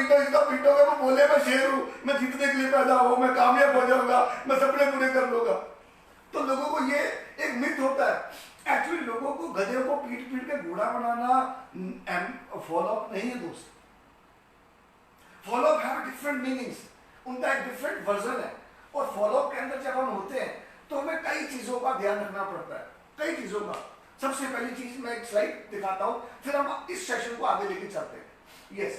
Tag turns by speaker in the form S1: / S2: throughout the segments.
S1: इसका पीटोगे, वो बोले मैं शेर हूं, मैं जीतने के लिए पैदा हूं, मैं कामयाब हो जाऊंगा, मैं सपने पूरे कर लूंगा। तो लोगों को ये एक मिथ होता है। एक्चुअली लोगों को गधे को पीट पीट के घोड़ा बनाना फॉलोअप नहीं है दोस्त। फॉलोअप हैव डिफरेंट मीनिंग्स, उनका एक डिफरेंट वर्जन है। और फॉलोअप के अंदर जब हम होते हैं तो हमें कई चीजों का ध्यान रखना पड़ता है, कई चीजों का। सबसे पहली चीज मैं एक स्लाइड दिखाता हूं, फिर हम इस सेशन को आगे लेके चलते हैं। यस,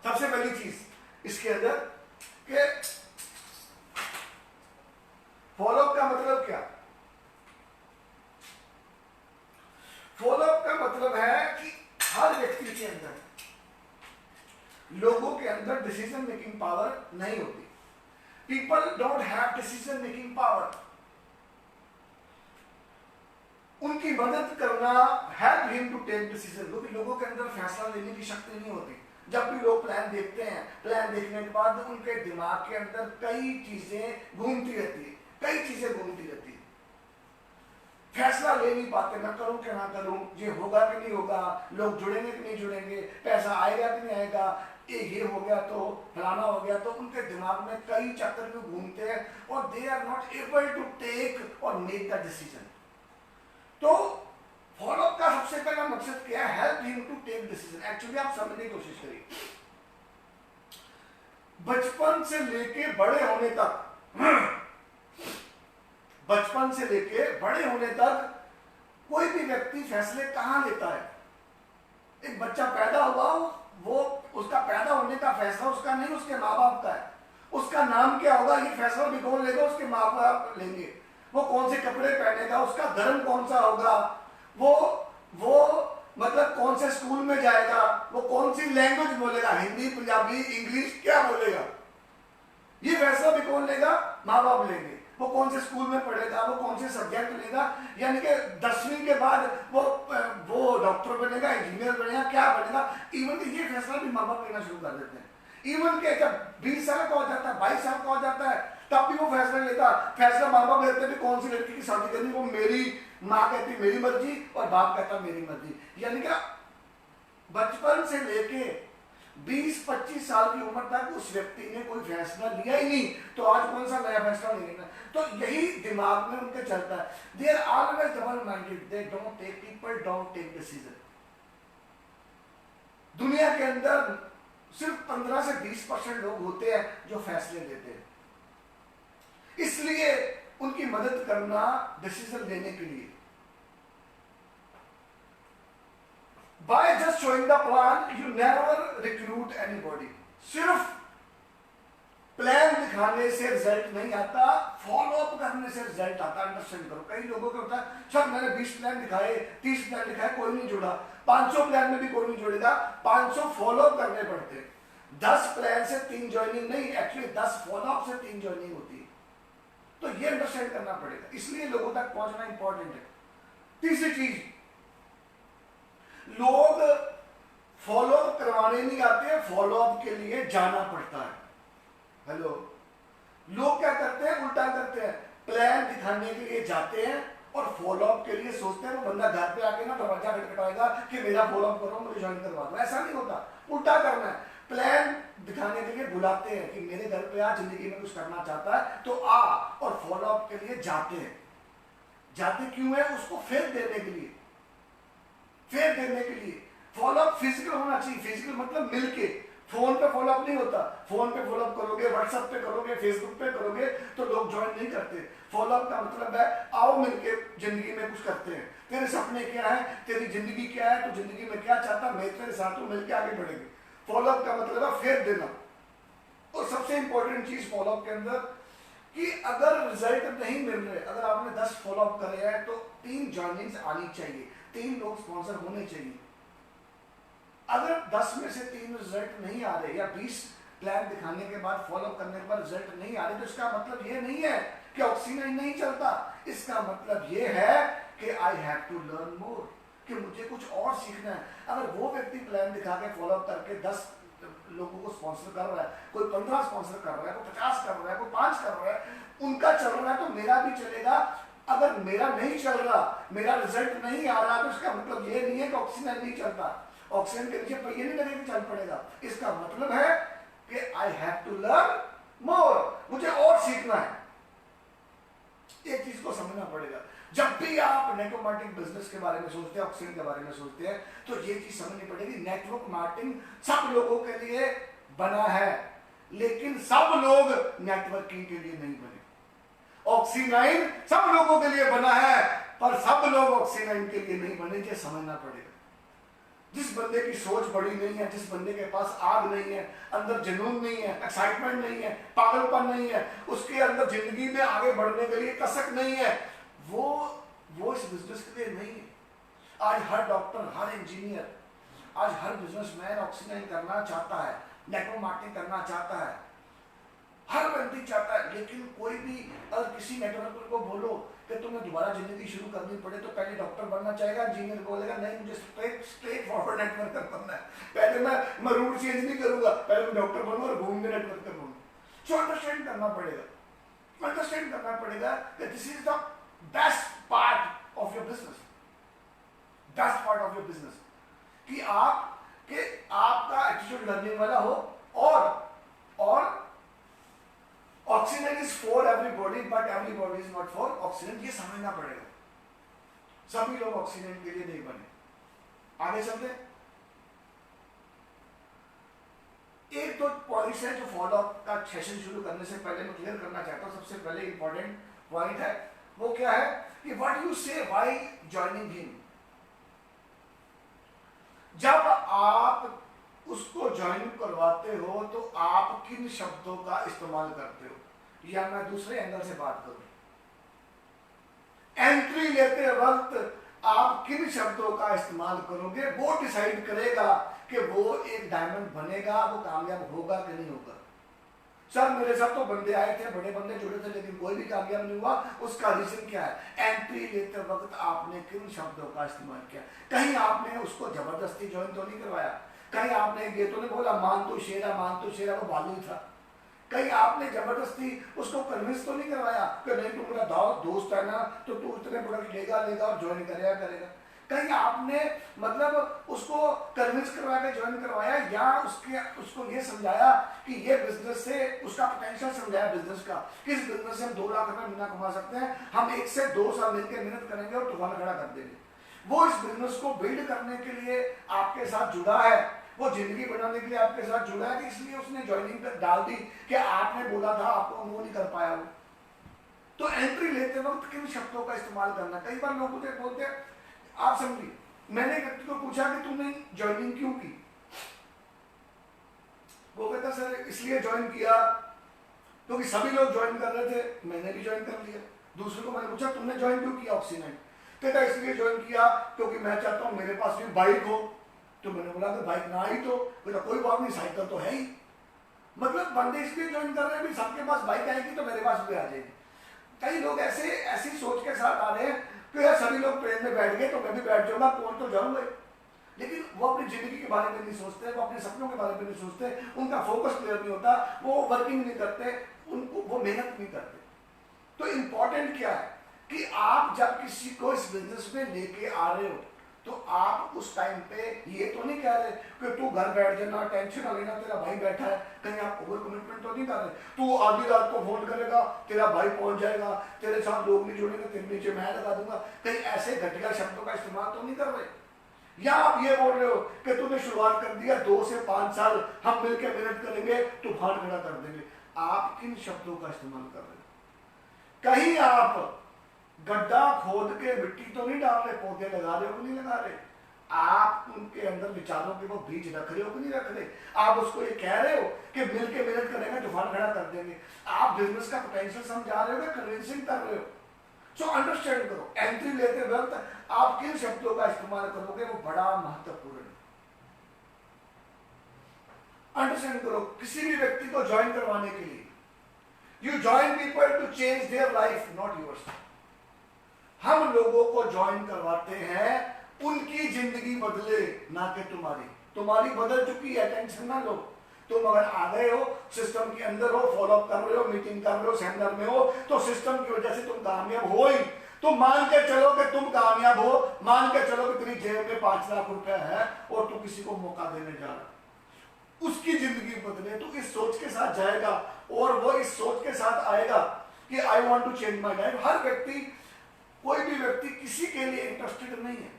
S1: सबसे पहली चीज इसके अंदर कि फॉलोअप का मतलब क्या? फॉलोअप का मतलब है कि हर व्यक्ति के अंदर, लोगों के अंदर डिसीजन मेकिंग पावर नहीं होती। People don't have decision making power. उनकी मदद करना, help him to take decision, क्योंकि लोगों के अंदर फैसला लेने की शक्ति नहीं होती। जब भी लोग प्लान देखते हैं, प्लान देखने के बाद उनके दिमाग के अंदर कई चीजें घूमती रहती है, कई चीजें घूमती रहती है। फैसला ले नहीं पाते, मैं करूं क्या ना करूं, ये होगा कि नहीं होगा, लोग जुड़ेंगे कि नहीं जुड़ेंगे, पैसा आएगा कि नहीं आएगा, ये हो गया तो फलाना हो गया। तो उनके दिमाग में कई चक्कर में घूमते हैं और they are not able to take और मेक द डिसीजन। तो फॉलोअप का सबसे पहला मकसद क्या है? Help him to take decision. Actually आप समझने की कोशिश करिए, बचपन से लेके बड़े होने तक, बचपन से लेके बड़े होने तक कोई भी व्यक्ति फैसले कहां लेता है? एक बच्चा पैदा हुआ, वो उसका पैदा होने का फैसला उसका नहीं, उसके माँ बाप का है। उसका नाम क्या होगा ये फैसला भी कौन लेगा? उसके माँ बाप लेंगे। वो कौन से कपड़े पहनेगा, उसका धर्म कौन सा होगा, वो मतलब कौन से स्कूल में जाएगा, वो कौन सी लैंग्वेज बोलेगा, हिंदी, पंजाबी, इंग्लिश, क्या बोलेगा, ये फैसला भी कौन लेगा? माँ बाप लेंगे। वो कौन से स्कूल में पढ़ेगा, वो कौन से सब्जेक्ट लेगा, यानी कि 10वीं के बाद वो डॉक्टर बनेगा, इंजीनियर बनेगा, क्या बनेगा, इवन कि ये फैसला भी माँ बाप लेना शुरू कर देते हैं। इवन के जब 20 साल का हो जाता है, 22 साल का हो जाता है, तब भी वो फैसला लेता। फैसला माँ बाप लेते भी कौन सी लड़की की शादी करनी, वो मेरी माँ कहती मेरी मर्जी और बाप कहता मेरी मर्जी। यानी कि बचपन से लेके 20-25 साल की उम्र तक उस व्यक्ति ने कोई फैसला लिया ही नहीं, तो आज कौन सा नया फैसला नहीं लेना। तो यही दिमाग में उनके चलता है। They are always double minded, they don't take, people don't take decision. दुनिया के अंदर सिर्फ 15 से 20% लोग होते हैं जो फैसले लेते हैं। इसलिए उनकी मदद करना डिसीजन लेने के लिए, by just showing the plan you never recruit anybody। सिर्फ प्लान दिखाने से रिजल्ट नहीं आता, फॉलोअप करने से रिजल्ट आता। अंडरस्टैंड करो, कई लोगों को होता है सर मैंने 20 प्लान दिखाए, 30 प्लान दिखाए, कोई नहीं जुड़ा। 500 प्लान में भी कोई नहीं जुड़ेगा। 500 फॉलोअप करने पड़ते हैं। 10 प्लान से 3 ज्वाइनिंग नहीं, एक्चुअली 10 फॉलोअप से 3 ज्वाइनिंग होती है। तो ये अंडरस्टैंड करना पड़ेगा, इसलिए लोगों तक पहुंचना इंपॉर्टेंट है। तीसरी चीज, लोग फॉलोअप करवाने नहीं आते, फॉलोअप के लिए जाना पड़ता है। हेलो, लोग क्या करते हैं? उल्टा करते हैं, प्लान दिखाने के लिए जाते हैं और फॉलोअप के लिए सोचते हैं वो बंदा घर पे आके ना दरवाजा खटखटाएगा कि मेरा फॉलोअप करो, मुझे ज्वाइन करवा दो। ऐसा नहीं होता, उल्टा करना है। प्लान दिखाने के लिए बुलाते हैं कि मेरे घर पे आ, जिंदगी में कुछ करना चाहता है तो आ, और फॉलोअप के लिए जाते हैं। जाते क्यों है? उसको फेर देने के लिए, फेर देने के लिए। फॉलोअप फिजिकल होना चाहिए। फिजिकल मतलब मिलके, फोन पे फॉलोअप नहीं होता। फोन पे फॉलोअप करोगे, व्हाट्सएप पे करोगे, फेसबुक पे करोगे तो लोग ज्वाइन नहीं करते। फॉलोअप का मतलब है आओ मिलके जिंदगी में कुछ करते हैं। तेरे सपने क्या है, तेरी जिंदगी क्या है, तू जिंदगी में क्या चाहता, मैं तेरे साथ हूं, मिलके आगे बढ़ेंगे। फॉलोअप का मतलब है फेर देना। और सबसे इंपॉर्टेंट चीज फॉलोअप के अंदर कि अगर रिजल्ट नहीं मिल रहे, अगर आपने 10 फॉलोअप करे हैं तो 3 ज्वाइनिंग्स आनी चाहिए, 3 लोग स्पॉन्सर होने चाहिए। अगर 10 में से 3 रिजल्ट नहीं आ रहे या 20 प्लान दिखाने के बाद फॉलोअप करने के बाद रिजल्ट नहीं आ रहे, तो इसका मतलब ये नहीं है कि ऑक्सीजन नहीं चलता। इसका मतलब ये है कि I have to learn more, कि मुझे कुछ और सीखना है। अगर वो व्यक्ति प्लान दिखा के फॉलोअप करके 10 लोगों को स्पॉन्सर कर रहा है, कोई 15 स्पॉन्सर कर रहा है, कोई 50 कर रहा है, कोई 5 कर रहा है, उनका चल रहा है तो मेरा भी चलेगा। अगर मेरा नहीं चल रहा, मेरा रिजल्ट नहीं आ रहा, तो इसका मतलब ये नहीं है कि ऑक्सीजन नहीं चलता। ऑक्सीजन के नीचे पहिए नहीं लगे कि चल पड़ेगा। इसका मतलब है कि I have to learn more, मुझे और सीखना है। एक चीज को समझना पड़ेगा, जब भी आप नेटवर्क मार्केटिंग बिजनेस के बारे में सोचते हैं, ऑक्सीजन के बारे में सोचते हैं, तो ये चीज समझनी पड़ेगी, नेटवर्क मार्केटिंग सब लोगों के लिए बना है, लेकिन सब लोग नेटवर्किंग के लिए नहीं बने। ऑक्सीनाइन सब लोगों के लिए बना है, पर सब लोग ऑक्सीनाइन के लिए नहीं बने, ये समझना पड़ेगा। जिस बंदे की सोच बड़ी नहीं है, जिस बंदे के पास आग नहीं है, अंदर जुनून नहीं है, एक्साइटमेंट नहीं है, पागलपन नहीं है, उसके अंदर जिंदगी में आगे बढ़ने के लिए कसक नहीं है, वो इस बिजनेस के लिए नहीं है। आज हर डॉक्टर, हर इंजीनियर, आज हर बिजनेसमैन ऑक्सीजन करना चाहता है, नेटवर्क मार्केटिंग करना चाहता है, हर व्यक्ति चाहता है। लेकिन कोई भी अगर किसी नेटवर्कर को बोलो कि तुम्हें दोबारा जिंदगी शुरू करनी पड़े तो पहले डॉक्टर बनना चाहेगा, इंजीनियर बोलेगा नहीं मुझे स्ट्रेट फॉरवर्ड नेटवर्कर बनना है, पहले मैं रूट चेंज नहीं करूंगा, पहले मैं डॉक्टर बनूंगा और घूम के नेटवर्कर बनूंगा। सो अंडरस्टैंड करना पड़ेगा, अंडरस्टैंड करना पड़ेगा कि this is the best part of your business, best part of your business, कि आपका एटीट्यूड लर्निंग वाला हो, और oxygen is for everybody but everybody is not for oxygen, ये समझना पड़ेगा। सभी लोग ऑक्सीजन के लिए नहीं बने। आगे चलते, एक तो पॉइंट्स है जो फॉलो अप का सेशन शुरू करने से पहले मैं क्लियर करना चाहता हूं। सबसे पहले इंपॉर्टेंट पॉइंट है वो क्या है कि व्हाट यू से व्हाई जॉइनिंग हिम। जब आप उसको ज्वाइन करवाते हो तो आप किन शब्दों का इस्तेमाल करते हो, या मैं दूसरे एंगल से बात करूं, एंट्री लेते वक्त आप किन शब्दों का इस्तेमाल करोगे, वो डिसाइड करेगा कि वो एक डायमंड बनेगा, वो कामयाब होगा कि नहीं होगा। सर मेरे साथ तो बंदे आए थे, बड़े बंदे जुड़े थे, लेकिन कोई भी कामयाब नहीं हुआ। उसका रीजन क्या है? एंट्री लेते वक्त आपने किन शब्दों का इस्तेमाल किया। कहीं आपने उसको जबरदस्ती ज्वाइन तो नहीं करवाया, कहीं आपने ये तो नहीं बोला मान तो शेरा, वो बालू था, कहीं आपने जबरदस्ती उसको कन्विंस तो नहीं करवाया कि नहीं तू मेरा दोस्त है ना, तो तू इतने प्रोडक्ट लेगा और ज्वाइन करेगा। कहीं आपने मतलब उसको कन्विंस करवा के ज्वाइन करवाया, या उसको ये समझाया कि ये बिजनेस से उसका पोटेंशियल समझाया बिजनेस का, किस बिजनेस से हम 2 लाख रुपए महीना कमा सकते हैं, हम 1 से 2 साल मिलकर मेहनत करेंगे और तूफान खड़ा कर देंगे। वो इस बिजनेस को बिल्ड करने के लिए आपके साथ जुड़ा है, वो जिंदगी बनाने के लिए आपके साथ जुड़ा है, कि इसलिए उसने ज्वाइनिंग डाल दी कि आपने बोला था, आपको वो नहीं कर पाया वो। तो एंट्री लेते वक्त किन शब्दों का इस्तेमाल करना। कई बार लोग मुझे बोलते हैं, आप समझिए, मैंने व्यक्ति को पूछा कि तुमने ज्वाइनिंग क्यों की, वो कहता सर इसलिए ज्वाइन किया क्योंकि सभी लोग ज्वाइन कर रहे थे, मैंने भी ज्वाइन कर लिया। दूसरे को मैंने पूछा तुमने ज्वाइन क्यों किया ऑक्सीजन, कहता इसलिए ज्वाइन किया क्योंकि मैं चाहता हूं मेरे पास भी बाइक हो। तो मैंने बोला कि बाइक ना आई तो बोला कोई बात नहीं, साइकिल तो है ही। मतलब बंदे इसलिए ज्वाइन कर रहे हैं, सबके पास बाइक आएगी तो मेरे पास भी आ जाएगी। कई लोग ऐसी सोच के साथ आ रहे हैं कि यार सभी लोग ट्रेन में बैठ गए तो मैं भी बैठ जाऊंगा, कौन तो जाऊंगा। लेकिन वो अपनी जिंदगी के बारे में नहीं सोचते, वो अपने सपनों के बारे में नहीं सोचते, उनका फोकस क्लियर नहीं होता, वो वर्किंग नहीं करते, उनको वो मेहनत नहीं करते। तो इंपॉर्टेंट क्या है कि आप जब किसी को इस बिजनेस में लेके आ रहे हो तो आप उस टाइम पे ये तो नहीं कह रहे कि तू घर बैठ जाना, टेंशन ना लेना, तेरा भाई बैठा है। कहीं आप ओवर कमिटमेंट तो नहीं कर रहे, तू आधी रात को फोन करेगा, तेरा भाई पहुंच जाएगा, तेरे साथ लोग नहीं जुड़ेंगे, तेरे नीचे मैं लगा दूंगा। कहीं ऐसे घटिया शब्दों का इस्तेमाल तो नहीं कर रहे, या आप ये बोल रहे हो कि तूने शुरुआत कर दिया, 2 से 5 साल हम मिलकर मेहनत करेंगे, तूफान खड़ा कर देंगे। आप किन शब्दों का इस्तेमाल कर रहे हो? कहीं आप गड्ढा खोद के मिट्टी तो नहीं डाल रहे, पौधे लगा रहे हो कि नहीं लगा रहे, आप उनके अंदर विचारों के वो बीज रख रहे हो कि नहीं रख रहे। आप उसको ये कह रहे हो कि मिलके मेहनत करेंगे तूफान खड़ा कर देंगे। आप बिजनेस का पोटेंशियल समझा रहे हो कि कन्विंसिंग कर रहे हो। सो अंडरस्टैंड करो, एंट्री लेते वक्त आप किन शब्दों का इस्तेमाल करोगे वो बड़ा महत्वपूर्ण है। अंडरस्टैंड करो, किसी भी व्यक्ति को ज्वाइन करवाने के लिए you join people to change their life, not yours. हम लोगों को ज्वाइन करवाते हैं उनकी जिंदगी बदले, ना कि तुम्हारी बदल चुकी है, टेंशन ना लो। तुम अगर आ गए हो, सिस्टम के अंदर हो, फॉलो अप कर रहे हो, मीटिंग कर रहे हो, सेमिनार में हो, तो सिस्टम की वजह से तुम कामयाब हो ही। तो मान के चलो कि तुम कामयाब हो, मान के चलो कि तेरी जेब में 5 लाख रुपए है और तू किसी को मौका देने जा रहा, उसकी जिंदगी बदले, तू इस सोच के साथ जाएगा और वो इस सोच के साथ आएगा कि I want to change my life. हर व्यक्ति, कोई भी व्यक्ति किसी के लिए इंटरेस्टेड नहीं है,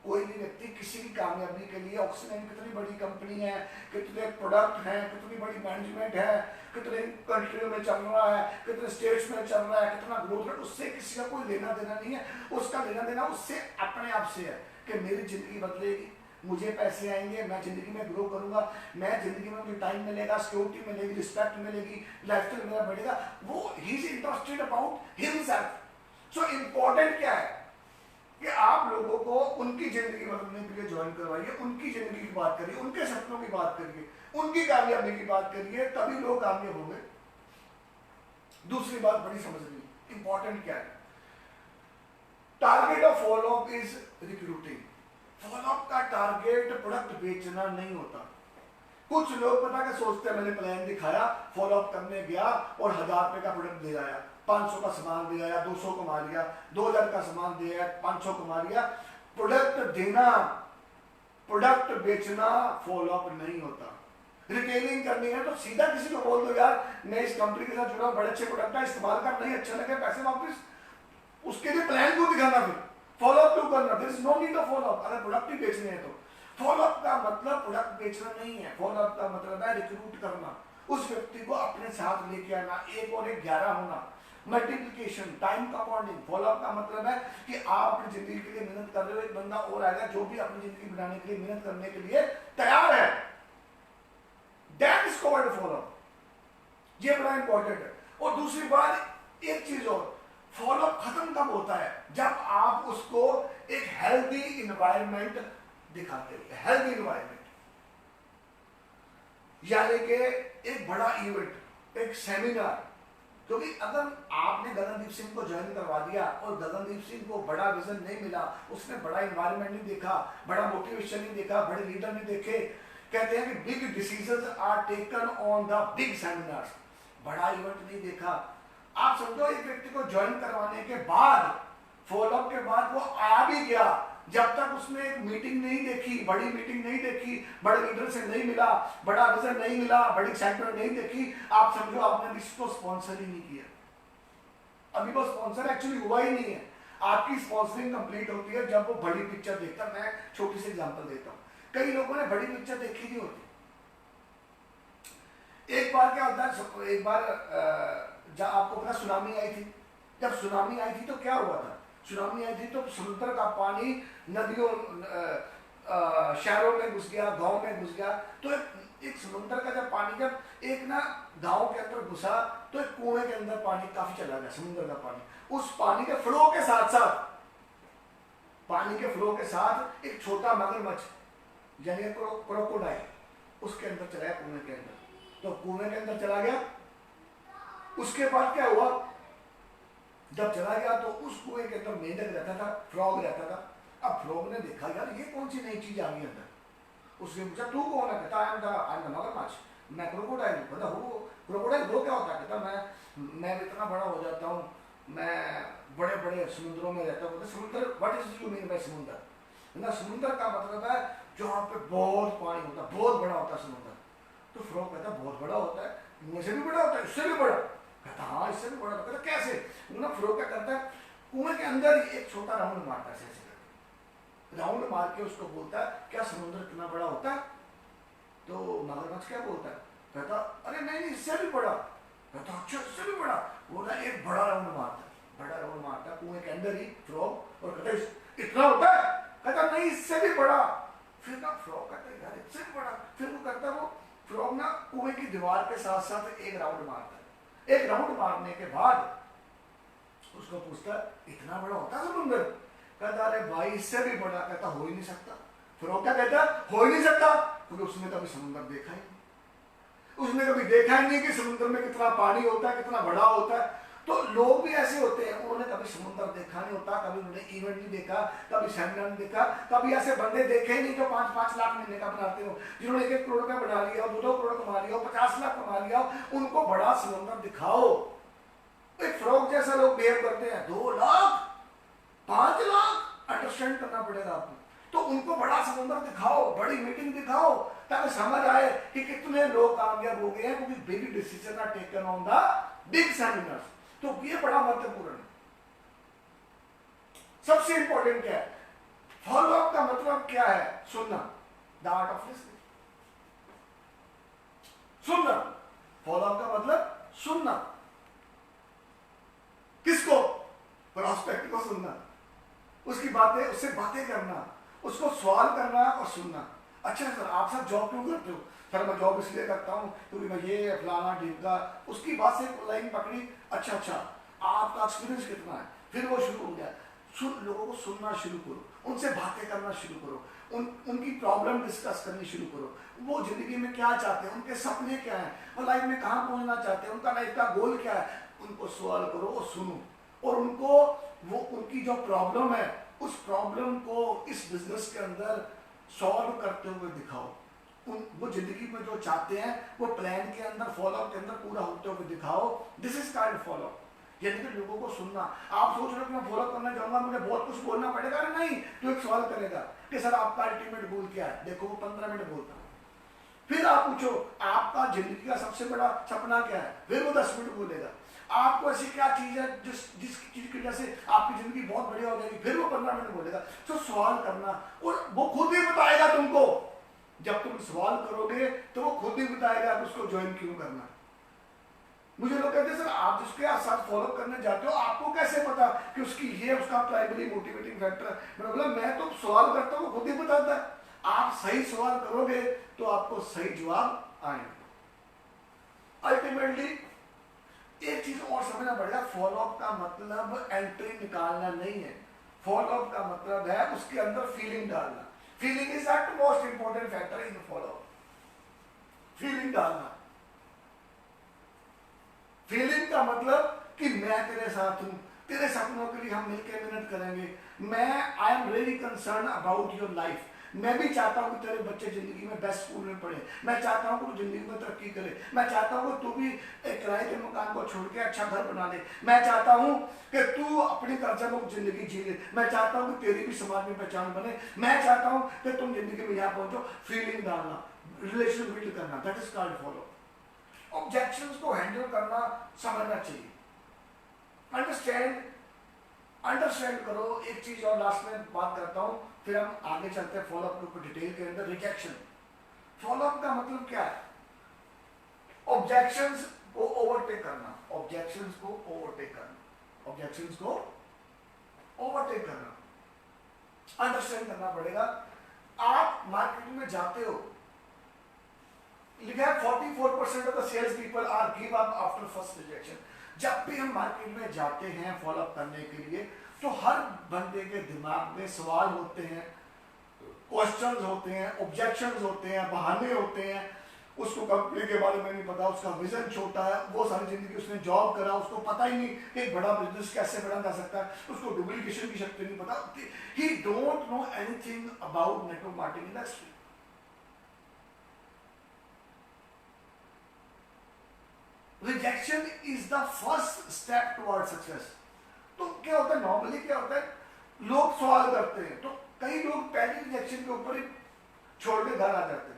S1: कोई भी व्यक्ति किसी की कामयाबी के लिए, ऑक्सीजन कितनी बड़ी कंपनी है, कितने प्रोडक्ट हैं, कितनी बड़ी मैनेजमेंट है, कितने कंट्रियों में चल रहा है, कितने स्टेट्स में चल रहा है, कितना ग्रोथ है, उससे किसी का कोई लेना देना नहीं है। उसका लेना देना उससे अपने आप से है कि मेरी जिंदगी बदलेगी, मुझे पैसे आएंगे, मैं जिंदगी में ग्रो करूंगा, मैं जिंदगी में मुझे टाइम मिलेगा, सिक्योरिटी मिलेगी, रिस्पेक्ट मिलेगी, लाइफस्टाइल मेरा बढ़ेगा। वो he is interested about himself. So important क्या है कि आप लोगों को उनकी जिंदगी बदलने के लिए ज्वाइन करवाइए, उनकी जिंदगी की बात करिए, उनके सपनों की बात करिए, उनकी कामयाबी की बात करिए, तभी लोग कामयाब होंगे। दूसरी बात बड़ी समझनी, इंपॉर्टेंट क्या है, target of follow up is recruiting. Follow up का टारगेट प्रोडक्ट बेचना नहीं होता। कुछ लोग पता क्या सोचते हैं, मैंने प्लान दिखाया, फॉलोअप करने गया और 1000 रुपए का प्रोडक्ट ले आया, 500 का सामान दे आया, 200 कमा लिया, 2000 का सामान दे आया, 500 कमा लिया। प्रोडक्ट देना, प्रोडक्ट बेचना फॉलोअप नहीं होता। रिटेलिंग करनी है तो सीधा किसी को बोल दो, यार मैं इस कंपनी के साथ जुड़ा हूं, बड़े अच्छे प्रोडक्ट है, इस्तेमाल कर, नहीं अच्छा लगे पैसे वापस। उसके लिए प्लान क्यों दिखाना, फिर फॉलोअप क्यों करना? There is no need of follow up. अगर प्रोडक्ट ही बेचने हैं तो फॉलोअप का मतलब प्रोडक्ट बेचना नहीं है, फॉलोअप का मतलब है रिक्रूट करना, उस व्यक्ति को अपने साथ लेके आना, 1 और 1 11 होना, मल्टीप्लिकेशन, टाइम कंपाउंडिंग। फॉलोअप का मतलब है कि आप अपनी जिंदगी के लिए मेहनत कर रहे हो, एक बंदा और आएगा जो भी अपनी जिंदगी बनाने के लिए मेहनत करने के लिए तैयार है, दैट इज कॉल्ड फॉलोअप। ये बड़ा इंपॉर्टेंट है। और दूसरी बात, एक चीज और, फॉलोअप खत्म कब होता है? जब आप उसको एक हेल्दी इन्वायरमेंट दिखाते हैं, हेल्दी इन्वायरमेंट, यानी कि एक बड़ा इवेंट, एक सेमिनार। क्योंकि अगर आपने गगनदीप सिंह को ज्वाइन करवा दिया और गगनदीप सिंह को बड़ा विजन नहीं मिला, उसने बड़ा इन्वायरमेंट नहीं देखा, बड़ा मोटिवेशन नहीं देखा, बड़े लीडर नहीं देखे, कहते हैं कि big decisions are taken on the big seminars, बड़ा इवेंट नहीं देखा। आप समझो एक व्यक्ति को ज्वाइन करवाने के बाद, फॉलोअप के बाद वो आ भी गया, जब तक उसने एक मीटिंग नहीं देखी, बड़ी मीटिंग नहीं देखी, बड़े लीडर से नहीं मिला, बड़ा विजन नहीं मिला, बड़ी एक्साइटमेंट नहीं देखी, आप समझो आपने इसको स्पॉन्सर ही नहीं किया। अभी वो स्पॉन्सर एक्चुअली हुआ ही नहीं है। आपकी स्पॉन्सरिंग कंप्लीट होती है जब वो बड़ी पिक्चर देखता है। मैं छोटी सी एग्जांपल देता हूँ, कई लोगों ने बड़ी पिक्चर देखी नहीं होती। एक बार क्या होता है, एक बार जब आपको पता सुनामी आई थी, जब सुनामी आई थी तो क्या हुआ था? सुनामी आई थी तो समुद्र का पानी नदियों, शहरों में घुस गया, गांव में घुस गया। तो एक समुद्र का जब पानी, जब एक ना गांव के अंदर घुसा तो एक कुएं के अंदर पानी काफी चला गया, समुद्र का पानी। उस पानी के फ्लो के साथ साथ, पानी के फ्लो के साथ एक छोटा मगरमच्छ यानी क्रोकोडाइल उसके अंदर चला गया, कुएं के अंदर। तो कुएं के अंदर चला गया, उसके बाद क्या हुआ, जब चला गया तो उस कुएं के अंदर मेंढक रहता था, फ्रॉग रहता था। अब फ्रॉग ने देखा, यार ये कौन सी नई चीज आ गई अंदर। उसने पूछा तू कौन है? कहता आई एम द मगरमच्छ, मैं क्रोकोडाइल हूं। कहता वो क्रोकोडाइल वो क्या होता है? कहता मैं इतना बड़ा हो जाता हूँ, मैं बड़े बड़े समुद्रों में रहता हूँ। समुद्र, what is you mean by समुद्र? ना समुद्र का मतलब है जहाँ पे बहुत पानी होता है, बहुत बड़ा होता है समुद्र। तो फ्रॉग कहता बहुत बड़ा होता है, मुझसे भी बड़ा होता है, इससे भी बड़ा। कहता हाँ इससे भी बड़ा। कहता कैसे? ना फ्रॉग क्या करता है, कुएं के अंदर ही एक छोटा राउंड मारता है, ऐसे करके राउंड मार के उसको बोलता है क्या समुद्र इतना बड़ा होता है? तो मगरमच्छ क्या बोलता है? कहता अरे नहीं नहीं इससे भी बड़ा। कहता अच्छा इससे भी बड़ा। वो ना एक बड़ा राउंड मारता है, बड़ा राउंड मारता है कुएं के अंदर ही फ्रॉग, और कहता इतना होता है? कहता नहीं इससे भी बड़ा। फिर ना फ्रॉग कहता है यार इससे भी बड़ा। फिर वो करता, वो फ्रॉग ना कुएं की दीवार के साथ साथ एक राउंड मारता है। एक राउंड मारने के बाद उसको पूछता है इतना बड़ा होता है समुद्र? कहता अरे भाई इससे भी बड़ा। कहता हो ही नहीं सकता। फ्रॉग क्या कहता हो ही नहीं सकता, क्योंकि उसने कभी समुद्र देखा ही नहीं, उसने कभी देखा ही नहीं कि समुद्र में कितना पानी होता है, कितना बड़ा होता है। तो लोग भी ऐसे होते हैं, उन्होंने कभी समुद्र देखा नहीं होता, कभी उन्होंने इवेंट नहीं देखा, कभी सेमिनार नहीं देखा, कभी ऐसे बंदे देखे ही नहीं जो 5-5 लाख महीने का बनाते हो, जिन्होंने 1-1 करोड़ का बना लिया हो, 2-2 करोड़ कमा लिया हो, 50 लाख कमा लिया हो। उनको बड़ा समुद्र दिखाओ, एक फ्रॉग जैसा लोग बिहेव करते हैं, 2 लाख 5 लाख, अंडरस्टैंड करना पड़ेगा आपको। तो उनको बड़ा समुद्र दिखाओ, बड़ी मीटिंग दिखाओ, ताकि समझ आए कि कितने लोग कामयाब हो गए हैं, क्योंकि big decision are taken on the big seminars. तो ये बड़ा महत्वपूर्ण है। सबसे इंपॉर्टेंट क्या है? फॉलो अप का मतलब क्या है? सुनना, द आर्ट ऑफ लिसनिंग। सुनना, फॉलो अप का मतलब सुनना। किसको? प्रोस्पेक्ट को सुनना, उसकी बातें, उससे बातें करना, उसको सवाल करना और सुनना। अच्छा सर, आप सब जॉब क्यों करते हो? सर मैं जॉब इसलिए करता हूँ क्योंकि मैं ये फलाना ढीमका, उसकी बात से लाइन पकड़ी। अच्छा, आपका एक्सपीरियंस कितना है? फिर वो शुरू हो गया। लोगों को सुनना शुरू करो, उनसे बातें करना शुरू करो, उनकी प्रॉब्लम डिस्कस करनी शुरू करो, वो जिंदगी में क्या चाहते हैं, उनके सपने क्या हैं, वो लाइफ में कहाँ पहुंचना चाहते हैं, उनका लाइफ का गोल क्या है, उनको सवाल करो और सुनो। और उनको वो उनकी जो प्रॉब्लम है, उस प्रॉब्लम को इस बिजनेस के अंदर सॉल्व करते हुए दिखाओ। वो जिंदगी में जो चाहते हैं वो प्लान के अंदर, फॉलोअप के अंदर पूरा होते हुए दिखाओ। This is kind follow up. यानी कि लोगों को सुनना। आप सोच रहे हो कि मैं फॉलो करना चाहूंगा, मुझे बहुत कुछ बोलना पड़ेगा। अरे नहीं, तो एक सवाल करेगा कि सर आपका अल्टीमेट गोल क्या है? देखो वो 15 मिनट बोलता है। फिर आप पूछो आपका जिंदगी का सबसे बड़ा सपना क्या है? फिर वो 10 मिनट बोलेगा। आपको ऐसी क्या चीज है जिस चीज की वजह से आपकी जिंदगी बहुत बढ़िया हो जाएगी? फिर वो 15 मिनट बोलेगा। तो सवाल करना, और वो खुद ही बताएगा तुमको। जब तुम सवाल करोगे तो वो खुद ही बताएगा आप उसको ज्वाइन क्यों करना। मुझे लोग कहते हैं सर आप जिसके साथ फॉलो करने जाते हो आपको कैसे पता कि उसकी ये उसका प्राइमरी मोटिवेटिंग फैक्टर है? मैं बोला मैं तो सवाल करता हूँ, खुद ही बताता है। आप सही सवाल करोगे तो आपको सही जवाब आएंगे। अल्टीमेटली एक चीज और समझना पड़ेगा, फॉलोअप का मतलब एंट्री निकालना नहीं है। फॉलोअप का मतलब है उसके अंदर फीलिंग डालना। Feeling is the most important factor in follow up. Feeling डालना। फीलिंग का मतलब कि मैं तेरे साथ हूं, तेरे सपनों के लिए हम मिलकर मेहनत करेंगे। I am really concern about your life. मैं भी चाहता हूं कि तेरे बच्चे जिंदगी में बेस्ट स्कूल में पढ़े। मैं चाहता हूं कि तू जिंदगी में तरक्की करे। मैं चाहता हूं कि तू भी एक किराए के मकान को छोड़ के अच्छा घर बना ले। मैं चाहता हूं कि तू अपनी कर्जा मुक्त जिंदगी जी ले। मैं चाहता हूं कि तेरी भी समाज में पहचान बने। मैं चाहता हूं कि तुम जिंदगी में यहाँ पहुंचो। फीलिंग डालना, रिलेशन बिल्ड करना, that is called follow. Objections को हैंडल करना समझना चाहिए। अंडरस्टैंड करो। एक चीज और लास्ट में बात करता हूं, फिर हम आगे चलते हैं फॉलोअप के ऊपर डिटेल के अंदर। रिजेक्शन। फॉलोअप का मतलब क्या है? ऑब्जेक्शंस को ओवरटेक करना। ऑब्जेक्शंस को ओवरटेक करना। ऑब्जेक्शंस को ओवरटेक करना। अंडरस्टैंड करना पड़ेगा। आप मार्केट में जाते हो, लिखा है 44% of the sales people are give up after first rejection. जब भी हम मार्केट में जाते हैं फॉलोअप करने के लिए, तो हर बंदे के दिमाग में सवाल होते हैं, क्वेश्चंस होते हैं, ऑब्जेक्शंस होते हैं, बहाने होते हैं। उसको कंपनी के बारे में नहीं पता, उसका विजन छोटा है, वो सारी जिंदगी उसने जॉब करा, उसको पता ही नहीं कि एक बड़ा बिजनेस कैसे बढ़ा जा सकता है, उसको डुप्लीकेशन की शक्ति नहीं पता। ही don't know anything about network marketing industry. Rejection is the first step toward success. तो क्या होता है, नॉर्मली क्या होता है, लोग सवाल करते हैं तो कई लोग पहले रिजेक्शन के ऊपर ही छोड़ के घर आ जाते हैं।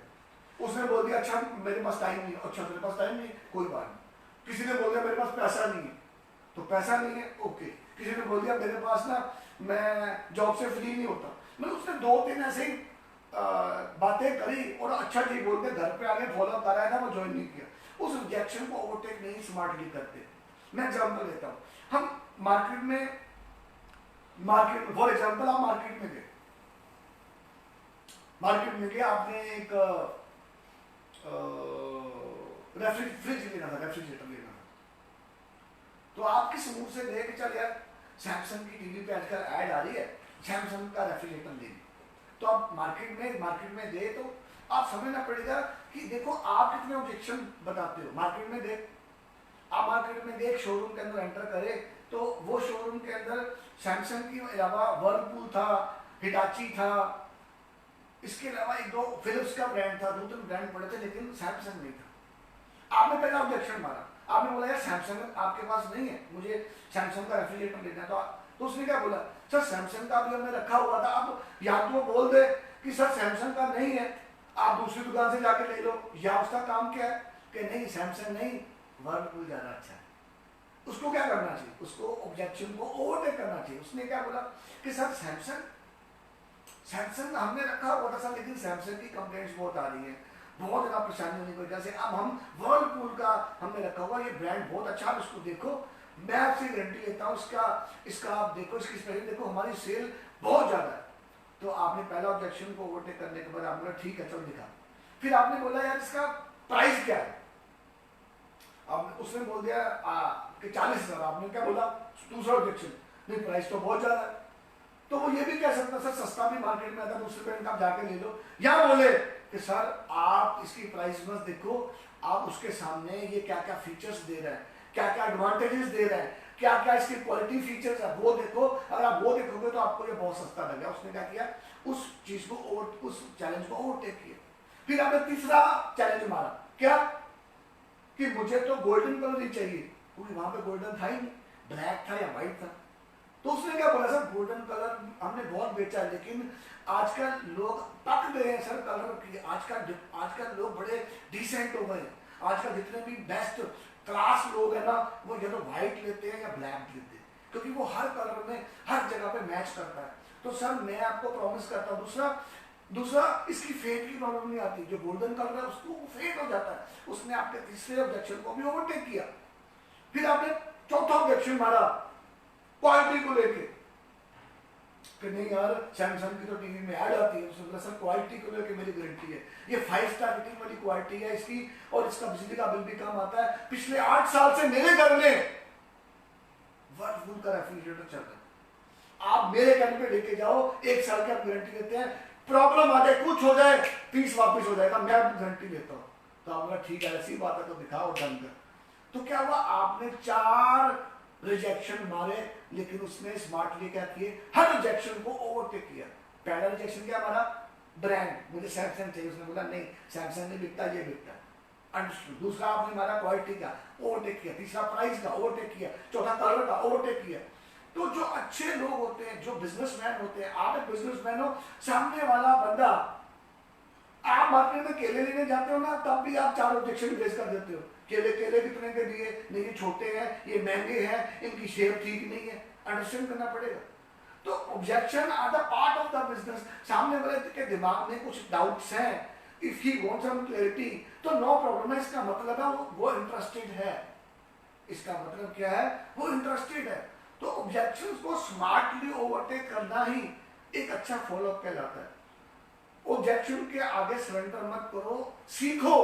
S1: उसने बोल दिया अच्छा मेरे पास टाइम नहीं है। अच्छा मेरे पास टाइम नहीं है, कोई बात नहीं। किसी ने बोल दिया मेरे पास पैसा नहीं है, तो पैसा नहीं है, ओके। किसी ने बोल दिया मेरे पास ना, मैं जॉब से फ्री नहीं होता। मतलब उसने 2-3 ऐसे ही बातें करी और अच्छा ठीक बोल के घर पे आके फॉलो कराया था, वो ज्वाइन नहीं किया। उस रिजेक्शन को ओवरटेक नहीं स्मार्टली करते। मैं एग्जांपल देता हूँ। हम मार्केट फॉर एग्जांपल आप मार्केट में गए, आपने एक फ्रिज लेना था, रेफ्रिजरेटर लेना था। तो आप किस मूड से गए कि चल यार सैमसंग की टीवी पे आजकल ऐड आ रही है, सैमसंग का रेफ्रिजरेटर लेंगे। तो आप मार्केट में गए तो आप समझना पड़ेगा कि देखो आप कितने ऑब्जेक्शन बताते हो। मार्केट में गए, एक शोरूम के अंदर एंटर करे तो वो शोरूम के अंदर सैमसंग के अलावा वर्लपूल था, हिटाची था, इसके अलावा 1-2 फिलिप्स का ब्रांड था, 2-3 ब्रांड पड़े थे, लेकिन सैमसंग नहीं था। आपने पहला ऑब्जेक्शन मारा। आपने बोला यार सैमसंग आपके पास नहीं है, मुझे सैमसंग का रेफ्रिजरेटर लेना है, तो उसने क्या बोला, सर सैमसंग का भी हमने रखा हुआ था, आप या तो वो बोल दे कि सर सैमसंग का नहीं है, आप दूसरी दुकान से जाके ले लो, या उसका काम क्या है कि नहीं सैमसंग नहीं, वर्लपूल ज़्यादा अच्छा है। उसको क्या करना चाहिए, उसको ऑब्जेक्शन को ओवरटेक करना चाहिए। उसने क्या बोला कि सर सैमसंग हमने रखा हुआ था सर, लेकिन सैमसंग की कंप्लेंट्स बहुत आ रही है, बहुत ज़्यादा परेशानी होने की वजह से अब हम वर्लपूल का हमने रखा हुआ, ये ब्रांड बहुत अच्छा है, उसको देखो, मैं आपसे गारंटी लेता हूँ इसका आप देखो, इसकी स्पेशल देखो, हमारी सेल बहुत ज़्यादा है। तो आपने पहला ऑब्जेक्शन को ओवरटेक करने के बाद आपने बोला ठीक है चलो दिखा, फिर आपने बोला यार इसका प्राइस क्या है, अब उसने बोल दिया कि 40,000, आपने क्या बोला दूसरा ऑब्जेक्शन, नहीं प्राइस तो बहुत ज़्यादा है। तो वो ये भी कह सकता सर सस्ता भी मार्केट में आता है, दूसरे ब्रांड का आप जाके ले लो, या बोले कि सर आप इसकी प्राइस मत देखो, आप उसके सामने ये क्या क्या फीचर्स दे रहे हैं, क्या क्या एडवांटेजेस दे रहे हैं, क्या क्या इसकी क्वालिटी फीचर्स है वो देखो, अगर आप वो देखोगे तो आपको ये बहुत सस्ता लगेगा। उसने क्या किया, उस चीज को उस चैलेंज को ओवरटेक किया। फिर आपने तीसरा चैलेंज मारा, क्या कि मुझे तो गोल्डन कलर ही चाहिए, क्योंकि वहां पे गोल्डन था ही नहीं, ब्लैक था या व्हाइट था। तो उसने क्या बोला सर गोल्डन कलर हमने बहुत बेचा, लेकिन आजकल लोग पक गए हैं सर कलर की, आजकल लोग बड़े डिसेंट हो गए हैं, आजकल जितने भी बेस्ट क्लास लोग हैं ना वो या तो व्हाइट लेते हैं या ब्लैक लेते हैं, क्योंकि वो हर कलर में हर जगह पे मैच करता है। तो सर मैं आपको प्रॉमिस करता हूँ, दूसरा इसकी फेट की प्रॉब्लम नहीं आती, जो गोल्डन कलर है उसको फेट हो जाता है। उसने आपके तीसरे ऑब्जेक्शन को भी ओवरटेक किया। फिर आपने चौथा ऑब्जेक्शन मारा क्वालिटी को लेके कि नहीं यार सैमसंग की तो टीवी में ऐड आती है, उसने बोला सर क्वालिटी को लेके मेरी गारंटी है, ये 5 स्टार रेटिंग वाली क्वालिटी है इसकी, और इसका बिजली का बिल भी कम आता है, पिछले 8 साल से मेरे घर में वर्लपूल का रेफ्रिजरेटर चल रहा है, आप मेरे कहने पे लेके जाओ, 1 साल की आप गारंटी देते हैं, प्रॉब्लम आ जाए कुछ हो जाए पीस वापिस हो जाएगा, मैं गारंटी देता हूँ। तो आपने ठीक है ऐसी बात है तो दिखाओ ढंग का। तो क्या हुआ, आपने 4 रिजेक्शन मारे, लेकिन उसने स्मार्टली क्या किए, हर रिजेक्शन को ओवरटेक किया। पहला रिजेक्शन क्या हमारा, ब्रांड, मुझे सैमसंग चाहिए, उसने बोला नहीं सैमसंग नहीं बिकता, ये बिकता है, अंडरस्टूड। दूसरा आपने हमारा क्वालिटी का ओवरटेक किया, तीसरा प्राइस का ओवरटेक किया, चौथा कलर का ओवरटेक किया। तो जो अच्छे लोग होते हैं, जो बिजनेसमैन होते हैं, आप एक बिजनेसमैन हो, सामने वाला बंदा, आप मार्केट में केले लेने जाते हो ना, तब भी आप 4 ऑब्जेक्शन रेज कर देते हो, केले कितने के दिए, नहीं ये छोटे हैं, ये महंगे हैं, इनकी शेप ठीक नहीं है, अंडरस्टैंड करना पड़ेगा। तो objection are the part of the business. सामने वाले के दिमाग में कुछ डाउट्स हैं, if he wants some clarity तो नो प्रॉब्लम है, इसका मतलब है वो इंटरेस्टेड है, इसका मतलब क्या है, वो इंटरेस्टेड है। तो ऑब्जेक्शंस को स्मार्टली ओवरटेक करना ही एक अच्छा फॉलोअप कहलाता है। ऑब्जेक्शन के आगे सरेंडर मत करो, सीखो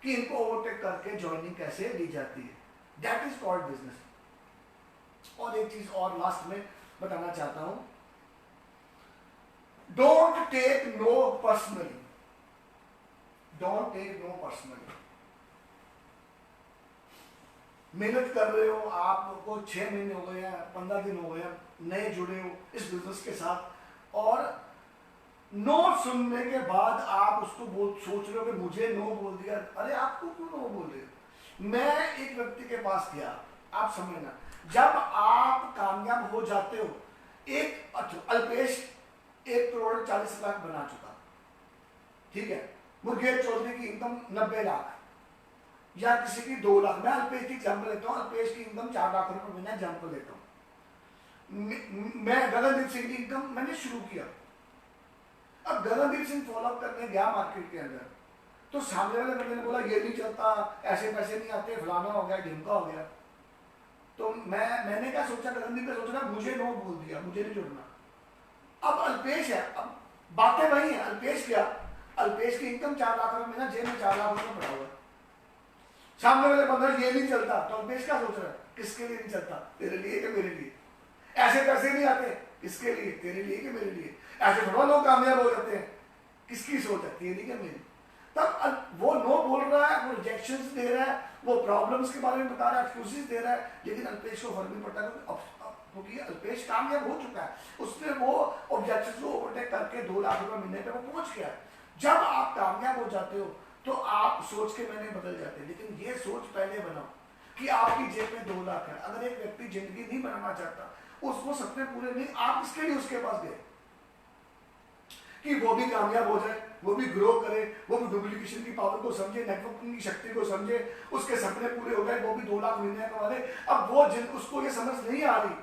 S1: कि इनको ओवरटेक करके ज्वाइनिंग कैसे ली जाती है, दैट इज कॉल्ड बिजनेस। और एक चीज और लास्ट में बताना चाहता हूं, don't take no personally, don't take no personally. मेहनत कर रहे हो, आपको 6 महीने हो गए हैं, 15 दिन हो गए हैं, नए जुड़े हो इस बिजनेस के साथ, और नो सुनने के बाद आप उसको सोच रहे हो कि मुझे नो बोल दिया, अरे आपको क्यों नो बोल रहे हो। मैं एक व्यक्ति के पास गया, आप समझना, जब आप कामयाब हो जाते हो, एक अल्पेश 1,40,00,000 बना चुका, ठीक है, मुर्गेश चौधरी की इनकम 90 लाख या किसी की 2 लाख, मैं अल्पेश की एग्जाम्पल लेता हूँ, अल्पेश की इनकम 4 लाख रुपए महीना एग्जाम्पल लेता हूँ। मैं गगनदीप सिंह की इनकम मैंने शुरू किया, अब गगनदीप सिंह फॉलोअप करने गया मार्केट के अंदर, तो सामने वाले बंदे ने बोला ये नहीं चलता, ऐसे पैसे नहीं आते, फलाना हो गया, ढिमका हो गया। तो मैंने क्या सोचा, गगनदीप ने सोचा मुझे नो बोल दिया, मुझे नहीं जुड़ना। अब अल्पेश है, अब बातें वही है, अल्पेश क्या, अल्पेश की इनकम 4 लाख रुपए महीना, जेब में 4 लाख रुपए पड़ा हुआ, सामने वाले बंदे ये नहीं चलता, तो अल्पेश क्या सोच रहा है, किसके लिए नहीं चलता, तेरे लिए कि मेरे लिए, ऐसे पैसे नहीं आते, किसके लिए, तेरे लिए कि मेरे लिए, ऐसे थोड़ा लोग कामयाब हो जाते हैं, किसकी सोच है, तेरी क्या मेरी। तब वो नो बोल रहा है, वो रिजेक्शंस दे रहा है, वो प्रॉब्लम्स के बारे में बता रहा है, एक्सक्यूजेस दे रहा है, लेकिन अल्पेश को फर्क नहीं पड़ता, क्योंकि अल्पेश कामयाब हो चुका है, उसने वो ऑब्जेक्शंस को ओवरटेक करके 2 लाख रुपए महीने पे वो पहुंच गया। जब आप कामयाब हो जाते हो तो आप सोच के मैंने बदल जाते हैं, लेकिन ये सोच पहले बनाओ, कि आपकी जेब में 2 लाख है। अगर एक व्यक्ति जिंदगी नहीं बनाना चाहता, उसको सपने पूरे नहीं, आप किसके लिए उसके पास गए कि वो भी कामयाब हो जाए, वो भी ग्रो करे, वो भी डुप्लीकेशन की पावर को समझे, नेटवर्किंग की शक्ति को समझे, उसके सपने पूरे हो गए, वो भी 2 लाख महीने कमा ले। अब वो उसको ये समझ नहीं आ रही,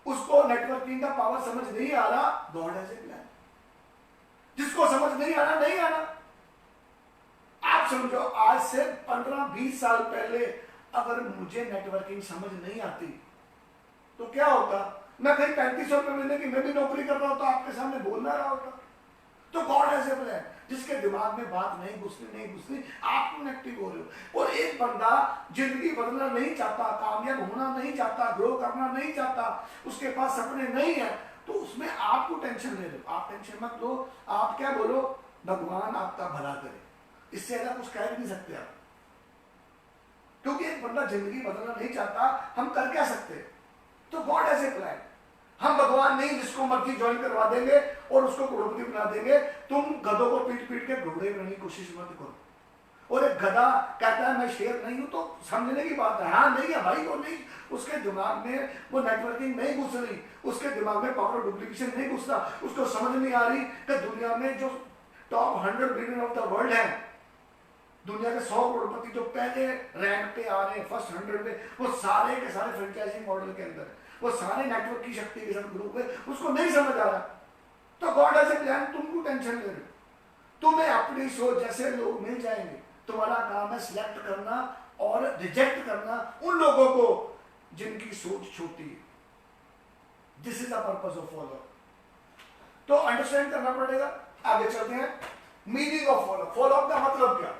S1: उसको नेटवर्किंग का पावर समझ नहीं आ रहा, गॉड हैज ए प्लान। जिसको समझ नहीं आना नहीं आना। आप समझो, आज से 15-20 साल पहले अगर मुझे नेटवर्किंग समझ नहीं आती तो क्या होता, मैं कहीं 3500 रुपए महीने की मैं भी नौकरी कर रहा होता, आपके सामने बोल ना रहा होता। तो गॉड हैज ए प्लान। जिसके दिमाग में बात नहीं घुसनी, आप कनेक्टिव हो रहे हो। और एक बंदा जिंदगी बदलना नहीं चाहता, कामयाब होना नहीं चाहता, ग्रो करना नहीं चाहता, उसके पास सपने नहीं है, तो उसमें आपको टेंशन ले रहे हो। आप टेंशन मत लो, आप क्या बोलो, भगवान आपका भला करे। इससे ज्यादा कुछ कह नहीं सकते आप, क्योंकि एक बंदा जिंदगी बदलना नहीं चाहता, हम कर क्या सकते। तो गॉड हैज ए प्लान। हम भगवान नहीं जिसको मर्जी ज्वाइन करवा देंगे और उसको करोड़पति बना देंगे। तुम गधों को पीट पीट के घोड़े बनने की कोशिश मत करो। और एक गधा कहता है मैं शेर नहीं हूं, तो समझने की बात है, हाँ नहीं है भाई, वो नहीं, उसके दिमाग में वो नेटवर्किंग नहीं घुस रही, उसके दिमाग में पावर डुप्लीकेशन नहीं घुस रहा, उसको समझ नहीं आ रही कि दुनिया में जो top 100 billion of the world है, दुनिया के 100 करोड़पति जो पहले रैंक पे आ रहे हैं, फर्स्ट 100 में, वो सारे के सारे फ्रेंचाइजिंग मॉडल के अंदर, वो सारे नेटवर्क की शक्ति के साथ ग्रुप है, उसको नहीं समझ आ रहा। तो गॉड हैज ए प्लान। तुमको टेंशन ले रहे हो, तुम्हें अपनी सोच जैसे लोग मिल जाएंगे, तुम्हारा काम है सिलेक्ट करना और रिजेक्ट करना उन लोगों को जिनकी सोच छोटी है। This is the purpose of follow. तो अंडरस्टैंड करना पड़ेगा। आगे चलते हैं। Meaning of follow. Follow up का मतलब क्या?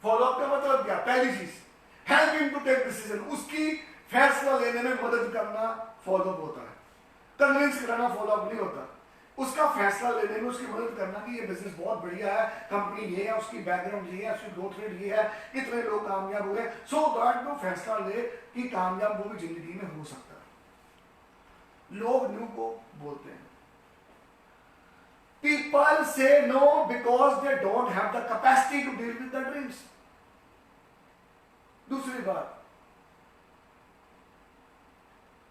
S1: फॉलो अप का मतलब क्या? पहली चीज, help him to take decision, उसकी फैसला लेने में मदद करना फॉलो अप होता है। कन्विंस कराना फॉलो अप नहीं होता। उसका फैसला लेने में उसकी मदद करना कि ये बिजनेस बहुत बढ़िया है, कंपनी ये है, उसकी बैकग्राउंड ये है, उसकी ग्रोथ रेट ये है, कितने लोग कामयाब हुए, सो दैट वो फैसला ले कि कामयाब वो भी जिंदगी में हो सकता है। लोग न्यू को बोलते हैं, people say no because they don't have the capacity to deal with the dreams. दूसरी बात,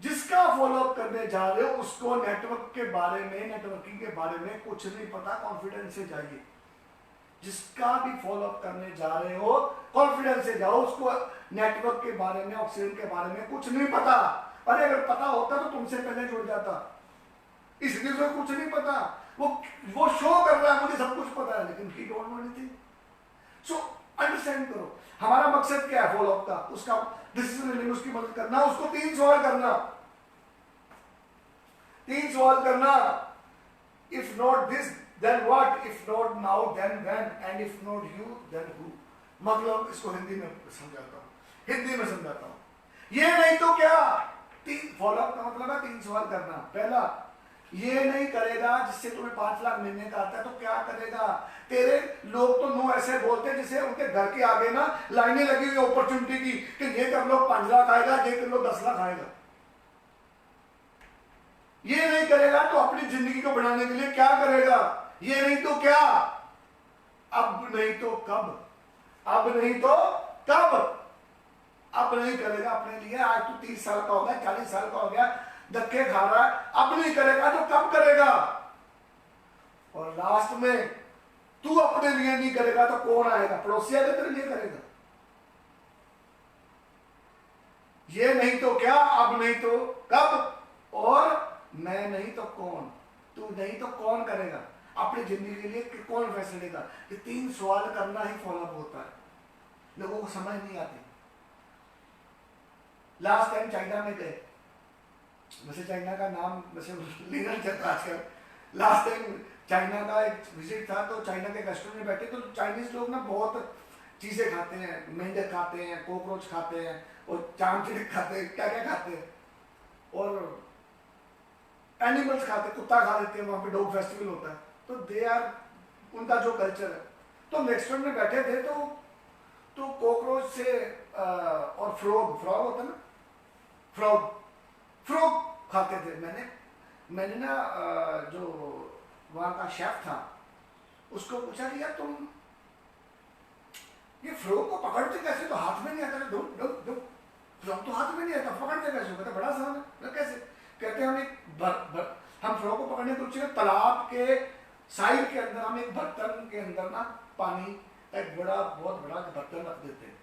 S1: जिसका फॉलोअप करने जा रहे हो उसको नेटवर्क के बारे में, नेटवर्किंग के बारे में कुछ नहीं पता, कॉन्फिडेंस से जाइए। जिसका भी फॉलोअप करने जा रहे हो कॉन्फिडेंस से जाओ। उसको नेटवर्क के बारे में, ऑक्सीजन के बारे में कुछ नहीं पता। अरे अगर पता होता तो तुमसे पहले जुड़ जाता, इसलिए उसको कुछ नहीं पता। वो शो कर रहा है मुझे सब कुछ पता है, लेकिन ही don't know anything. So understand करो हमारा मकसद क्या है फॉलोअप का, उसका डिसीजन लेने में उसकी मदद करना, उसको 3 सवाल करना। 3 सवाल करना, if not this then what, if not now then when, and if not you then who. मतलब इसको हिंदी में समझाता हूं, ये नहीं तो क्या। 3 फॉलोअप का मतलब है 3 सवाल करना। पहला, ये नहीं करेगा जिससे तुम्हें 5 लाख महीने का आता है तो क्या करेगा। तेरे लोग तो नो ऐसे बोलते हैं जैसे उनके घर के आगे ना लाइनें लगी हुई अपॉर्चुनिटी की कि ये कर लो 5 लाख आएगा, ये कर लो 10 लाख आएगा। ये नहीं करेगा तो अपनी जिंदगी को बढ़ाने के लिए क्या करेगा। ये नहीं तो क्या, अब नहीं तो कब, अब नहीं तो कब। अब नहीं करेगा अपने लिए। आज तो 30 साल का हो गया, 40 साल का हो गया, धक्के खा रहा है, अब नहीं करेगा तो कब करेगा। और लास्ट में तू अपने लिए नहीं करेगा तो कौन आएगा, पड़ोसी आएगा तेरे लिए करेगा। ये नहीं तो क्या, अब नहीं तो कब, और मैं नहीं तो कौन। तू नहीं तो कौन करेगा अपनी जिंदगी के लिए, कि कौन फैसले लेगा। ये 3 सवाल करना ही फॉलोअप होता है। लोगों को समझ नहीं आती। लास्ट टाइम चाइना में गए, वैसे चाइना का नाम वैसे लेना चाहता आजकल। लास्ट टाइम चाइना का एक विजिट था, तो चाइना के रेस्टोरेंट में बैठे तो चाइनीज लोग ना बहुत चीजें खाते हैं, मेंढक खाते हैं, कॉकरोच खाते हैं, और चामचिड़िक खाते हैं, क्या क्या खाते हैं, और एनिमल्स खाते, कुत्ता खा लेते हैं। वहां पे डॉग फेस्टिवल होता है, तो दे आर, उनका जो कल्चर है। तो रेस्टोरेंट में बैठे थे तो कॉकरोच से और फ्रॉग होता है ना, फ्रॉग खाते थे। मैंने ना जो वहां का शेफ था उसको पूछा कि यार तुम ये फ्रॉक को पकड़ते कैसे, तो हाथ में नहीं आता, फ्रॉक तो हाथ में नहीं आता, पकड़ते कैसे हो, कहते बड़ा आसान है। कैसे, कहते हम एक हम फ्रॉक को पकड़ने को चाहिए तालाब के साइड के अंदर हम एक बर्तन के अंदर ना पानी का एक बड़ा बहुत बड़ा बर्तन रख देते हैं,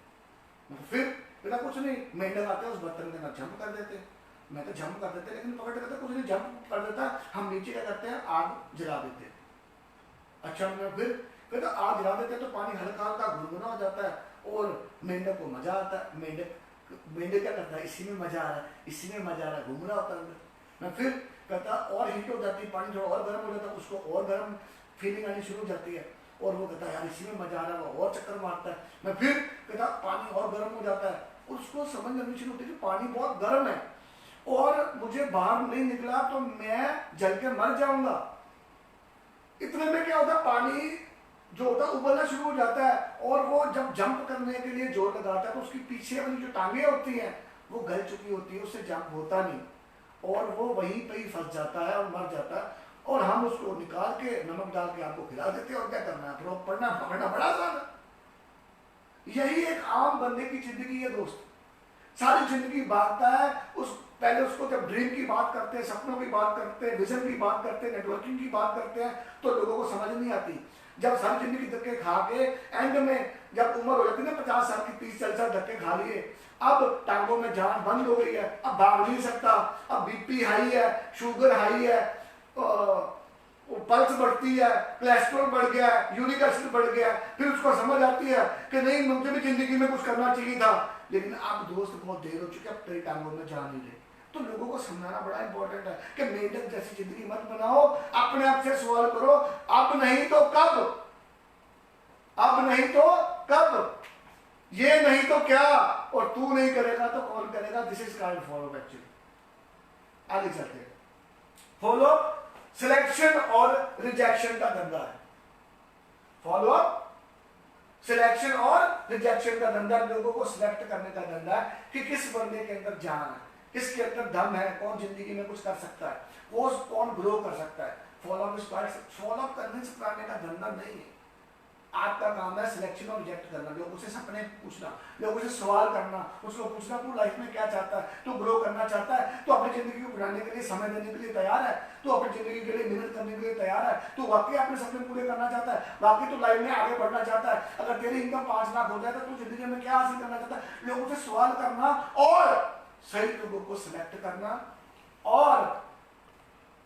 S1: फिर बेटा कुछ नहीं, मेंढक आते हैं उस बर्तन के अंदर जंप कर देते हैं, मैं तो जंप कर देते लेकिन पकड़ करते कुछ नहीं, जंप कर देता, हम नीचे क्या करते हैं आग जला देते हैं। अच्छा मैं फिर तो आग जला देते हैं तो पानी हल्का हल्का गुनगुना हो जाता है और मेंढक को मजा आता है, मेंढक क्या करता है, इसी में मजा आ रहा है, इसी में मजा आ रहा है, घूमना होता है। मैं फिर कहता और हीट हो जाती है, पानी थोड़ा और गर्म हो जाता है, उसको और गर्म फीलिंग आनी शुरू हो जाती है और वो कहता है यार इसी में मजा आ रहा है, वो और चक्कर मारता है। मैं फिर कहता पानी और गर्म हो जाता है, उसको समझ आनी शुरू होती है कि पानी बहुत गर्म है और मुझे बाहर नहीं निकला तो मैं जल के मर जाऊंगा। इतने में क्या होता है, पानी जो होता है उबलना शुरू हो जाता है और वो जब जंप करने के लिए जोर लगाता है तो उसकी पीछे वाली जो टांगे होती हैं वो गल चुकी होती है, उससे जंप होता नहीं और वो वहीं पे ही फंस जाता है और मर जाता है और हम उसको निकाल के नमक डाल के आपको खिला देते हैं। और क्या करना है, फ्रॉक पढ़ना पकड़ना बड़ा आसान है। यही एक आम बंदे की जिंदगी है दोस्त, सारी जिंदगी बांटता है उस पहले उसको जब ड्रीम की बात करते हैं, सपनों की बात करते हैं, विजन की बात करते हैं, नेटवर्किंग की बात करते हैं तो लोगों को समझ नहीं आती। जब सारी जिंदगी धक्के खा के एंड में जब उम्र हो जाती है ना 50 साल की, 30 साल धक्के खा लिए, अब टांगों में जान बंद हो गई है, अब भाग नहीं सकता, अब बीपी हाई है, शुगर हाई है, पल्स बढ़ती है, कोलेस्ट्रॉल बढ़ गया है, यूरिक एसिड बढ़ गया है, फिर उसको समझ आती है कि नहीं मुझे भी जिंदगी में कुछ करना चाहिए था, लेकिन अब दोस्त बहुत देर हो चुकी है, अब तेरी टांगों में जान नहीं रही। तो लोगों को समझाना बड़ा इंपॉर्टेंट है कि मेंढक जैसी जिंदगी मत बनाओ, अपने आप से सवाल करो अब नहीं तो कब, अब नहीं तो कब, ये नहीं तो क्या, और तू नहीं करेगा तो कौन करेगा। This is kind follow actually. आगे चलते हैं, फॉलो सिलेक्शन और रिजेक्शन का धंधा है। फॉलो सिलेक्शन और रिजेक्शन का धंधा, लोगों को सिलेक्ट करने का धंधा है कि किस बंदे के अंदर जान है, किसके अंदर दम है, कौन जिंदगी में कुछ कर सकता है, कौन ग्रो कर सकता है। फॉलो अप करने से पाने का धंधा नहीं है। आपका काम है सिलेक्शन और रिजेक्ट करना, लोगों से सपने पूछना, लोगों से सवाल करना, उसको पूछना तू लाइफ में क्या चाहता है, तू ग्रो करना चाहता है, तो अपनी जिंदगी को बनाने के लिए समय देने के लिए तैयार है, तो अपनी जिंदगी के लिए मेहनत करने के लिए तैयार है, तो वाकई अपने सपने पूरे करना चाहता है, वाकई तो लाइफ में आगे बढ़ना चाहता है। अगर तेरी इनकम 5 लाख हो जाए तो तू जिंदगी में क्या हासिल करना चाहता है, लोगों से सवाल करना और सही लोगों को सिलेक्ट करना और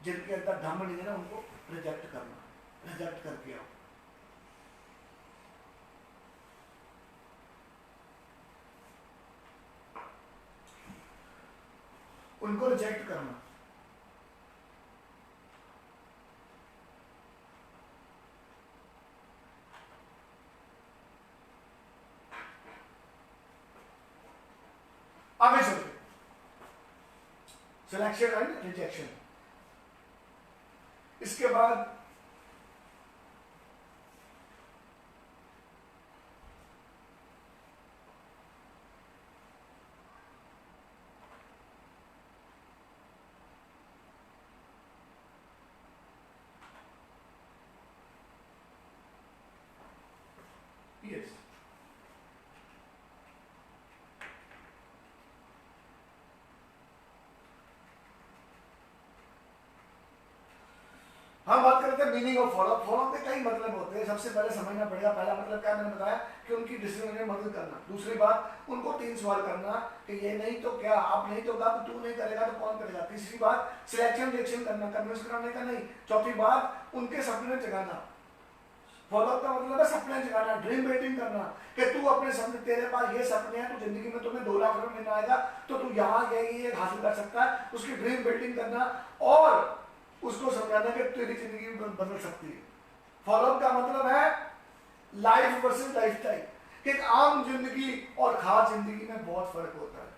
S1: जिनके अंदर दम नहीं है ना उनको रिजेक्ट करना, रिजेक्ट करके आओ। उनको रिजेक्ट करना। आगे चलते सिलेक्शन एंड रिजेक्शन। इसके बाद यस हम बात करते हैं मीनिंग ऑफ फॉलो। फॉलो के कई मतलब होते हैं, सबसे पहले समझना पड़ेगा। पहला मतलब क्या मैंने बताया कि उनकी डिसीजन में मदद करना। दूसरी बात उनको 3 सवाल करना कि ये नहीं तो क्या, आप नहीं तो कब, तू नहीं करेगा तो कौन करेगा। तीसरी बात सिलेक्शन रिजेक्शन करना, कन्विंस कराने का नहीं। चौथी बात उनके सपने जगाना। फॉलो का मतलब है सपने जगाना, ड्रीम बिल्डिंग करना कि तू अपने सपने, तेरे पास ये सपने हैं, तो जिंदगी में तुम्हें 2 लाख रुपए मिलना आएगा तो तू यहाँ ये हासिल कर सकता है, उसकी ड्रीम बिल्डिंग करना और उसको समझाना कि तेरी जिंदगी बदल सकती है। फॉलोअप का मतलब है लाइफ वर्सेस लाइफस्टाइल, कि एक आम जिंदगी और खास जिंदगी में बहुत फर्क होता है।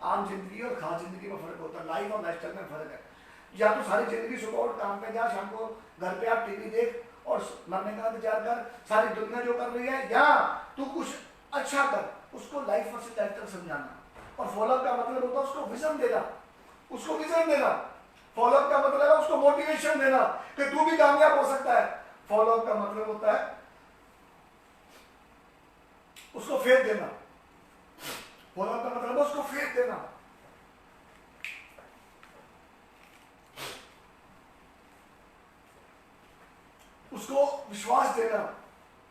S1: आम जिंदगी और खास जिंदगी में फर्क होता है, लाइफ और लाइफस्टाइल में फर्क है। या तो सारी जिंदगी सुबह उठ काम पे जा, शाम को घर पे आप टीवी देख और मरने का इंतजार कर, सारी दुनिया जो कर रही है, या तू कुछ अच्छा कर, उसको लाइफ वर्सेस लाइफस्टाइल समझाना। और फॉलोअप का मतलब होता है उसको विजन देना, उसको विजन देना। फॉलोअप का मतलब है उसको मोटिवेशन देना कि तू भी कामयाब हो सकता है। फॉलोअप का मतलब होता है उसको फेंक देना। फॉलो अप का मतलब उसको फेंक देना। उसको विश्वास देना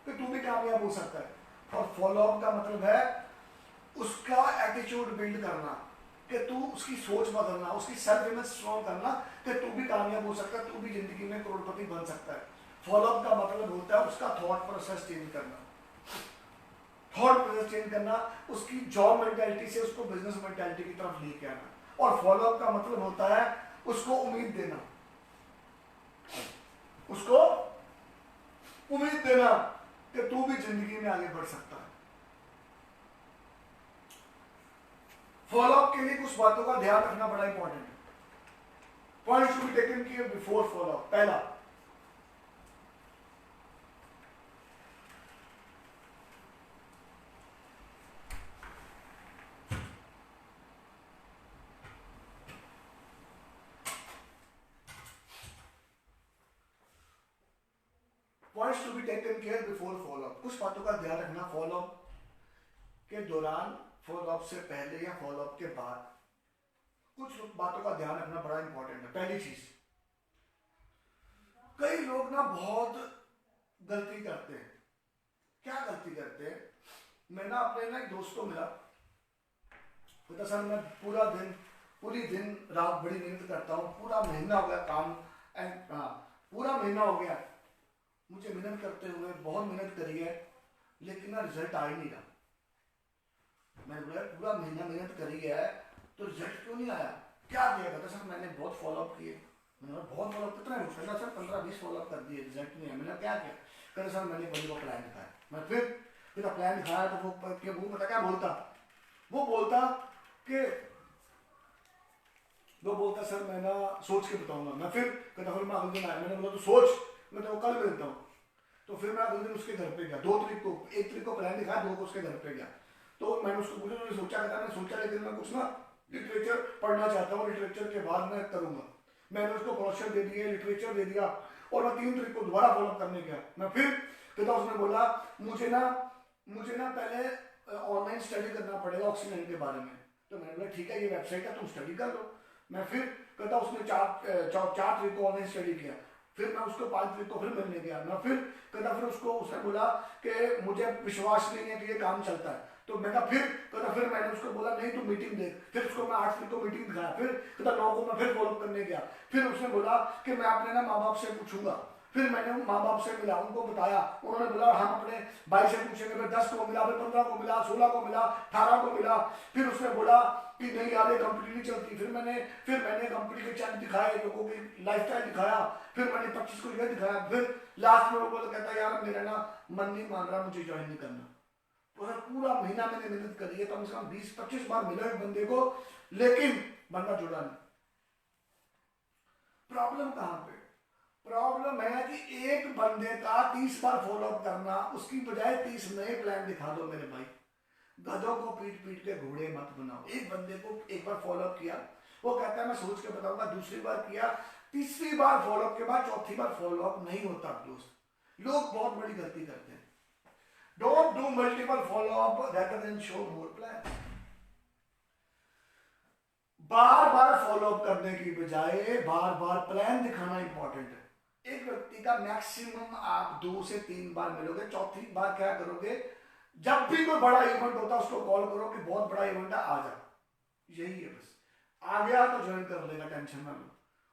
S1: कि तू भी कामयाब हो सकता है। और फॉलो अप का मतलब है उसका एटीट्यूड बिल्ड करना, कि तू उसकी सोच बदलना, उसकी सेल्फ इमेज स्ट्रॉन्ग करना कि तू भी कामयाब हो सकता है, तू भी जिंदगी में करोड़पति बन सकता है। फॉलो अप का मतलब होता है उसका थॉट प्रोसेस चेंज करना, थॉट प्रोसेस चेंज करना, उसकी जॉब मेंटालिटी से उसको बिजनेस मेंटालिटी की तरफ लेके आना। और फॉलो अप का मतलब होता है उसको उम्मीद देना, उसको उम्मीद देना कि तू भी जिंदगी में आगे बढ़ सकता है। फॉलो अप के लिए कुछ बातों का ध्यान रखना बड़ा इंपॉर्टेंट है। Points to be taken care before follow up. पहला, points to be taken care before follow up. कुछ बातों का ध्यान रखना फॉलो अप के दौरान, फॉलो अप से पहले या फॉलो अप के बाद। कुछ बातों का ध्यान रखना बड़ा इंपॉर्टेंट है। पहली चीज, कई लोग ना बहुत गलती करते हैं। क्या गलती करते हैं? मैं ना अपने ना एक दोस्त को मिला, तो सर मैं पूरी दिन रात बड़ी मेहनत करता हूँ, पूरा महीना हो गया काम एंड पूरा महीना हो गया मुझे मेहनत करते हुए, बहुत मेहनत करी है, लेकिन ना रिजल्ट आ ही नहीं रहा। मैंने बोला पूरा महीना मेहनत करी है तो रिजल्ट क्यों नहीं आया? क्या किया? कहता सर मैंने बहुत फॉलोअप किए। मैंने बोला बहुत फॉलोअप कितना है? कहता सर 15-20 फॉलोअप कर दिए, रिजल्ट नहीं है। मैंने क्या किया? कहता सर मैंने बड़ी वो प्लान दिखाया। मैं फिर प्लान दिखाया तो वो पता क्या बोलता? वो बोलता कि वो बोलता सर मैं ना सोच के बताऊंगा। मैं फिर कहता फिर मैं अगले दिन आया। मैंने बोला तो सोच, मैं तो कल मिलता हूँ। तो फिर मैं अगले दिन उसके घर पे गया। 2 तारीख को, 1 तारीख को प्लान दिखाया, 2 को उसके घर पे गया। तो मैंने उसको पूछा मैंने सोचा, कहता मैंने सोचा लेकिन मैं कुछ ना लिटरेचर पढ़ना चाहता हूँ, लिटरेचर के बाद मैं करूंगा। मैंने उसको ब्रोशर दे दिए, लिटरेचर दे दिया, और मैं 3 तारीख को दोबारा फॉलोअप करने गया। मैं फिर कहता उसने बोला मुझे ना पहले ऑनलाइन स्टडी करना पड़ेगा ऑक्सीजन के बारे में। तो मैंने बोला ठीक है ये वेबसाइट है तुम स्टडी कर लो। मैं फिर कहता उसने 4 तारीख को ऑनलाइन स्टडी किया। फिर मैं उसको 5 तारीख को फिर मिलने गया। मैं फिर कहता फिर उसने बोला कि मुझे विश्वास नहीं है कि ये काम चलता है। तो मैं फिर मैंने उसको बोला नहीं तू मीटिंग देख। फिर उसको मैं 8 तारीख को मीटिंग दिखाया। फिर कहता 9 को मैं फिर फॉलो करने गया। फिर उसने बोला कि मैं अपने ना माँ बाप से पूछूंगा। फिर मैंने माँ बाप से मिला, उनको बताया, उन्होंने बोला हम अपने भाई से पूछेंगे। फिर 10 को मिला, फिर 15 को मिला, 16 को मिला, 18 को मिला। फिर उसने बोला कि नहीं यार ये कंपनी नहीं चलती। फिर मैंने कंपनी के चैनल दिखाए, लोगों की लाइफस्टाइल दिखाया। फिर मैंने 25 को ये दिखाया। फिर लास्ट में वो बोला कहता यार मेरा ना मन नहीं मान रहा, मुझे ज्वाइन नहीं करना। तो सर पूरा महीना मैंने मेहनत करी है, कम से कम 20-25 बार मिला है बंदे को, लेकिन बंदा जुड़ा नहीं। प्रॉब्लम कहां पे? प्रॉब्लम है कि एक बंदे का 30 बार फॉलोअप करना, उसकी बजाय 30 नए प्लान दिखा दो मेरे भाई। गधों को पीट पीट के घोड़े मत बनाओ। एक बंदे को एक बार फॉलोअप किया, वो कहता है मैं सोच के बताऊंगा, दूसरी बार किया, तीसरी बार फॉलोअप के बाद चौथी बार फॉलोअप नहीं होता। दोस्त लोग बहुत बड़ी गलती करते हैं। Don't do multiple follow up rather than show more plan. Bar bar follow up करने की बजाय बार बार प्लान दिखाना इंपॉर्टेंट है। एक व्यक्ति का मैक्सिमम आप 2 से 3 बार मिलोगे। चौथी बार क्या करोगे? जब भी कोई बड़ा इवेंट होता है उसको कॉल करो कि बहुत बड़ा इवेंट है आ जा। यही है बस। आ गया तो ज्वाइन कर लेगा, टेंशन ना लो।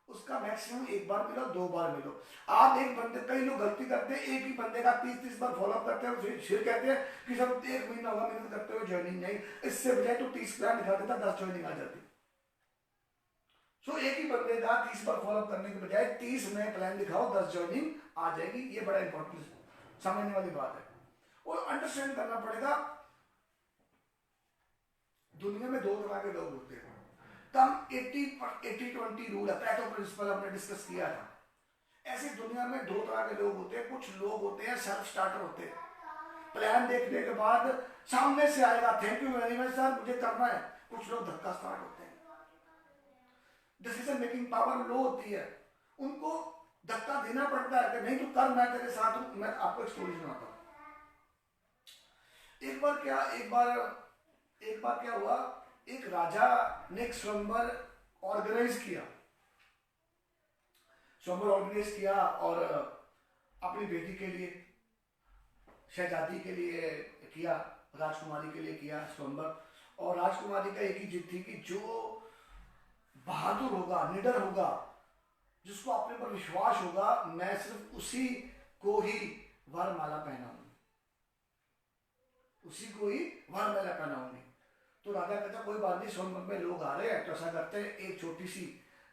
S1: उसका मैक्सिमम 1 बार मिलो, 2 बार मिलो। आप एक बंदे, कई लोग गलती करते हैं एक ही बंदे का 30-30 बार फॉलोअप करते हैं, फिर कहते हैं कि सब 1 महीना होगा मेहनत करते हुए ज्वाइनिंग नहीं। इससे बजाय तो 30 प्लान दिखा देता, 10 ज्वाइनिंग आ जाती। सो एक ही बंदे का 30 बार फॉलोअप करने के बजाय 30 नए प्लान दिखाओ, 10 ज्वाइनिंग आ जाएगी। ये बड़ा इंपॉर्टेंट समझने वाली बात है। और अंडरस्टैंड करना पड़ेगा दुनिया में 2 तरह के लोग होते हैं। कम 80-20 रूल है, पैटो प्रिंसिपल हमने डिस्कस किया था। ऐसी दुनिया में 2 तरह के लोग होते हैं। कुछ लोग होते हैं सेल्फ स्टार्टर होते हैं। प्लान देखने के बाद सामने से आएगा thank you very much sir मुझे करना है। कुछ लोग धक्का स्टार्ट होते हैं। डिसीजन मेकिंग पावर लो होती है, उनको धक्का देना पड़ता है कि नहीं तो कर, मैं तेरे साथ हूं। मैं आपको एक स्टोरी सुनाता हूं। एक बार क्या हुआ, एक राजा ने एक स्वयंवर ऑर्गेनाइज किया और अपनी बेटी के लिए, शहजादी के लिए किया, राजकुमारी के लिए किया स्वयंवर। और राजकुमारी का एक ही जिद थी कि जो बहादुर होगा, निडर होगा, जिसको अपने पर विश्वास होगा, मैं सिर्फ उसी को ही वरमाला पहनाऊंगी, उसी को ही वरमाला पहनाऊंगी। तो राजा कहता कोई बात नहीं, स्वयंवर में लोग आ रहे हैं तो ऐसा करते हैं, एक छोटी सी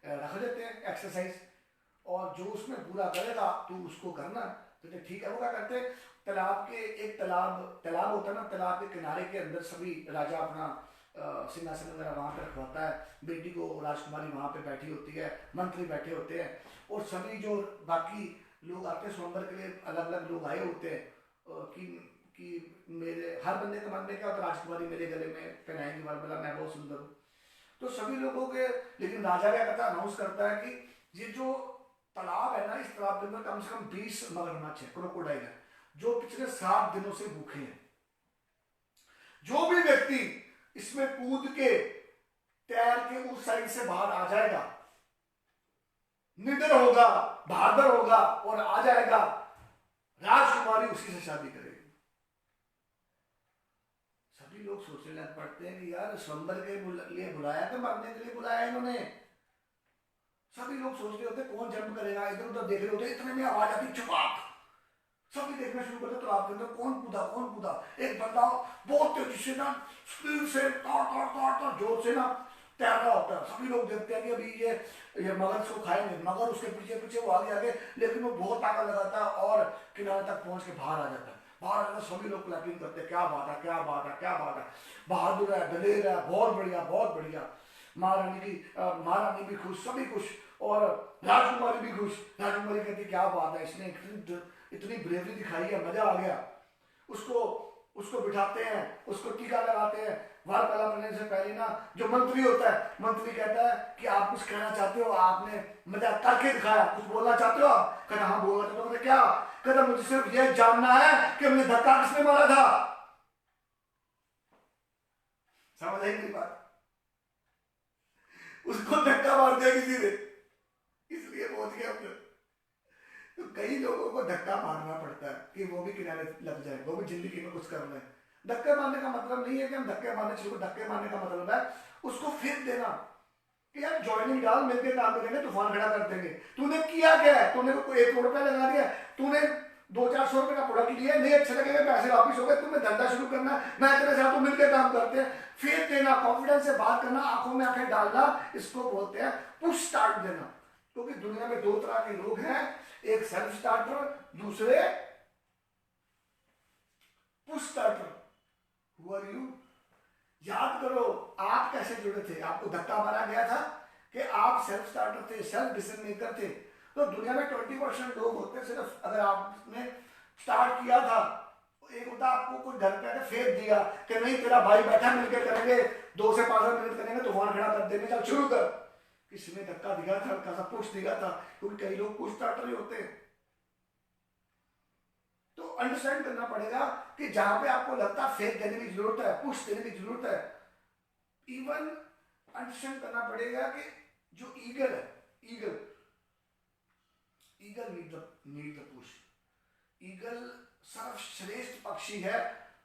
S1: रख देते हैं एक्सरसाइज, और जो उसमें पूरा करेगा तू उसको करना। तो ठीक है। वो क्या करते, तालाब के एक तालाब होता है ना, तालाब के किनारे के अंदर सभी राजा अपना सिंहासन वगैरह वहाँ पे रखवाता है, बेटी को राजकुमारी वहाँ पे बैठी होती है, मंत्री बैठे होते हैं, और सभी जो बाकी लोग आते हैं स्वयंवर के लिए, अलग अलग लोग आए होते हैं कि मेरे हर बंदे के मन में क्या होता है, राजकुमारी मेरे गले में पहनाएंगी वरमाला, मैं बहुत सुंदर हूँ। तो सभी लोगों के, लेकिन राजा क्या करता है, अनाउंस करता है कि ये जो तालाब है ना, इस तालाब के अंदर कम से कम 20 मगरमच्छ है, क्रोकोडाइल है, जो पिछले 7 दिनों से भूखे हैं। जो भी व्यक्ति इसमें कूद के तैर के उस साइड से बाहर आ जाएगा, निडर होगा, बहादुर होगा और आ जाएगा, राजकुमारी उसी से शादी करेगी। सभी लोग सोचने लग पड़ते हैं कि यार स्वयंवर के लिए बुलाया था, मरने के लिए बुलाया इन्होंने। सभी लोग सोच रहे होते कौन जंप करेगा, इधर उधर देख रहे होते, इतने में आवाज आती छुपाक, सभी देखना शुरू करते तालाब के अंदर कौन कूदा। एक बंदा बहुत तेजी से ना, स्पीड से ताड़ जोर से ना तैर रहा होता है। सभी लोग देखते हैं कि अभी ये मगर इसको खाएंगे, मगर उसके पीछे पीछे वो आगे, लेकिन वो बहुत ताकत लगाता है और किनारे तक पहुंच के बाहर आ जाता है। सभी लोग क्लैपिंग करते हैं, क्या बात है, बहादुर है, दलेर है, बहुत बढ़िया। महारानी भी खुश, सभी खुश, और राजकुमारी भी खुश। राजकुमारी कहती क्या बात है, इसने इतनी ब्रेवरी दिखाई है, मजा आ गया। उसको बिठाते हैं, उसको टीका लगाते हैं। वरमाला पहनने से पहले ना जो मंत्री होता है, मंत्री कहता है कि आप कुछ कहना चाहते हो, आपने मजाक करके दिखाया, कुछ बोलना चाहते हो आप? कहता हाँ बोलना चाहते हो। क्या? कहता मुझे सिर्फ यह जानना है कि मुझे धक्का किसने मारा था। समझ आई मेरी बात? उसको धक्का मार दिया किसी ने, इसलिए पहुंच गया अपने। तो कई लोगों को धक्का मारना पड़ता है कि वो भी किनारे लग जाए, वो भी जिंदगी में कुछ कर ले। धक्के मारने का मतलब नहीं है कि हम धक्के मारने शुरू, धक्के मारने का मतलब है उसको फेंक देना कि यार ज्वाइनिंग डाल, मिलकर काम करेंगे, तूफान खड़ा कर देंगे। तूने किया क्या है? तूने कोई 1 करोड़ रुपया लगा दिया, तूने 200-400 रुपए का प्रोडक्ट लिया, नहीं अच्छे लगेगा, पैसे वापिस हो गए, तुम्हें धंधा शुरू करना, मैं तेरे साथ मिलकर काम करते हैं। फेंक देना, कॉन्फिडेंस से बात करना, आंखों में आंखें डालना, इसको बोलते हैं पुश स्टार्ट देना। क्योंकि दुनिया में 2 तरह के लोग हैं, एक सेल्फ स्टार्टर, दूसरे push starter. Who are you? याद करो आप कैसे जुड़े थे। आपको धक्का मारा गया था कि आप सेल्फ स्टार्टर थे, सेल्फ डिसीजन मेकर थे। तो दुनिया में 20% लोग होते हैं, सिर्फ अगर आपने स्टार्ट किया था, एक होता आपको कोई घर पे फेंक दिया कि नहीं तेरा भाई बैठा, मिलकर करेंगे, 2 से 5 मिनट करेंगे, तूफान खड़ा कर देंगे, चल शुरू कर। किसी ने धक्का दिया था, हल्का सा पुश दिया था, क्योंकि कई लोग पुश स्टार्टर ही होते हैं। तो अंडरस्टैंड करना पड़ेगा कि जहां पे आपको लगता है फेंक देने की जरूरत है, पुश देने की जरूरत है, इवन अंडरस्टैंड करना पड़ेगा कि जो ईगल है, eagle need the push. Eagle सर्वश्रेष्ठ पक्षी है,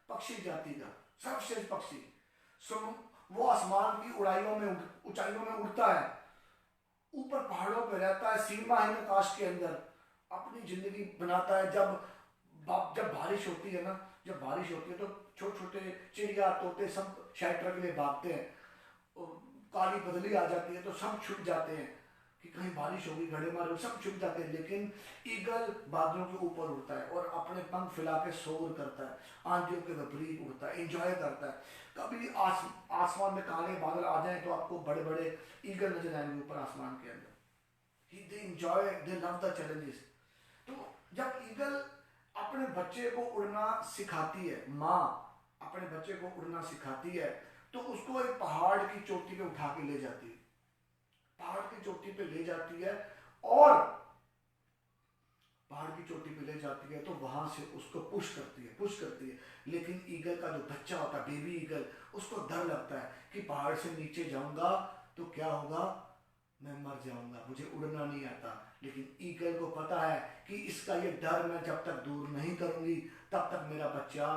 S1: पक्षी जाति का सर्वश्रेष्ठ पक्षी। वो आसमान की ऊंचाइयों में उड़ता है, ऊपर पहाड़ों पर रहता है, सीमाहीन आकाश के अंदर अपनी जिंदगी बनाता है। जब बारिश होती है ना, तो छोटे छोटे चिड़िया, तोते सब शेल्टर के लिए भागते हैं। काली बदली आ जाती है तो सब छुप जाते हैं कि कहीं बारिश होगी, घड़े मारे, सब छुप जाते हैं। लेकिन ईगल बादलों के ऊपर उड़ता है और अपने पंख फैला के शोर करता है, आंधियों के विपरीत उड़ता है, एंजॉय करता है। कभी आसमान में काले बादल आ जाए तो आपको बड़े बड़े ईगल नजर आएंगे ऊपर आसमान के अंदर। They enjoy, they love the challenges. तो जब ईगल अपने बच्चे को उड़ना सिखाती है, माँ अपने बच्चे को उड़ना सिखाती है, तो उसको एक पहाड़ की चोटी पे उठा के ले जाती है, पहाड़ की चोटी पे ले जाती है और पहाड़ की चोटी पे ले जाती है तो वहां से उसको पुश करती है। लेकिन ईगल का जो बच्चा होता है, बेबी ईगल, उसको डर लगता है कि पहाड़ से नीचे जाऊंगा तो क्या होगा, मैं मर जाऊंगा, मुझे उड़ना नहीं आता। लेकिन ईगल को पता है कि इसका ये डर मैं जब तक दूर नहीं करूंगी तब तक मेरा बच्चा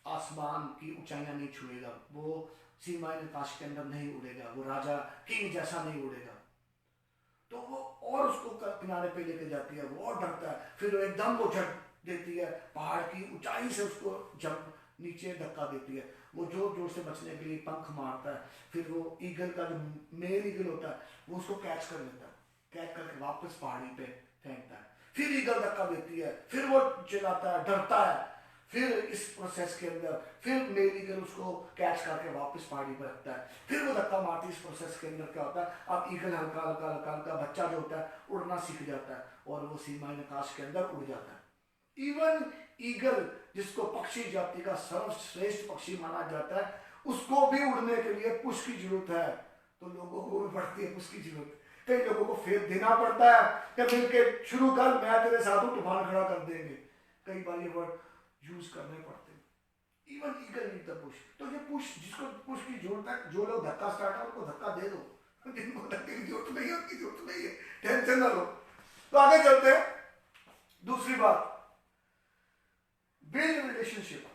S1: आसमान की ऊंचाइयां नहीं छुएगा, वो सीमा नकाश के अंदर नहीं उड़ेगा, वो राजा किंग जैसा नहीं उड़ेगा। तो वो और उसको किनारे पे लेके जाती है, वो और डरता है, फिर एकदम वो झट देती है, पहाड़ की ऊंचाई से उसको जब नीचे धक्का देती है, वो जोर जोर से बचने के लिए पंख मारता है, फिर वो ईगल का जो मेल ईगल होता है वो उसको कैच कर लेता है, कैच करके वापस पहाड़ी पे फेंकता है, फिर ईगल धक्का देती है, फिर वो चिल्लाता है, डरता है, फिर इस प्रोसेस के अंदर फिर मेल ईगल उसको कैच करके वापस पहाड़ी पर रखता है, फिर वो धक्का मारती है। इस प्रोसेस के अंदर क्या होता है, अब ईगल हल्का हल्का हल्का हल्का बच्चा जो होता है उड़ना सीख जाता है और वो सीमा आकाश के अंदर उड़ जाता है। इवन ईगल जिसको पक्षी जाति का सर्वश्रेष्ठ पक्षी माना जाता है, उसको भी उड़ने के लिए पुश की जरूरत है, तो लोगों को भी पड़ती है पुश की जरूरत। कई लोगों को फेर देना पड़ता है कि मिलके शुरू कर, मैं तेरे साथ हूं, तूफान खड़ा कर देंगे, कई बार ये वर्ड यूज करने पड़ते हैं। Even eagle need the push. तो ये पुश, जिसको पुश की जरूरत है, जो लोग धक्का स्टार्ट है उनको धक्का दे दो, जिनको धक्के की जरूरत नहीं है उनकी जरूरत नहीं है, टेंशन ना लो। तो आगे चलते हैं। दूसरी बात, बिल्ड रिलेशनशिप।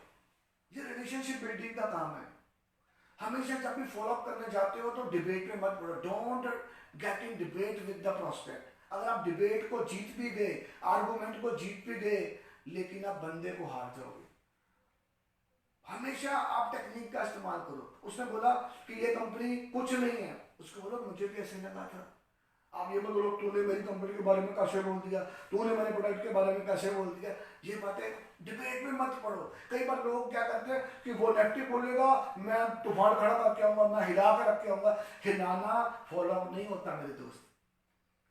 S1: ये रिलेशनशिप बिल्डिंग का काम है। हमेशा जब भी फॉलो अप करने जाते हो तो डिबेट में मत पड़ो, don't get in debate with the prospect. अगर आप डिबेट को जीत भी गए, आर्गुमेंट को जीत भी गए, लेकिन आप बंदे को हार जाओगे। हमेशा आप टेक्निक का इस्तेमाल करो। उसने बोला कि ये कंपनी कुछ नहीं है, उसको बोलो मुझे भी ऐसे लगा था। आप ये मत बोलो तूने मेरी कंपनी के बारे में कैसे बोल दिया, तूने मेरे प्रोडक्ट के बारे में कैसे बोल दिया। ये बातें डिबेट में मत पढ़ो। कई बार लोग क्या करते हैं कि वो नेगेटिव बोलेगा, मैं तूफान खड़ा करके आऊंगा, मैं हिला कर रख के आऊंगा। हिलाना फॉलो अप नहीं होता मेरे दोस्त,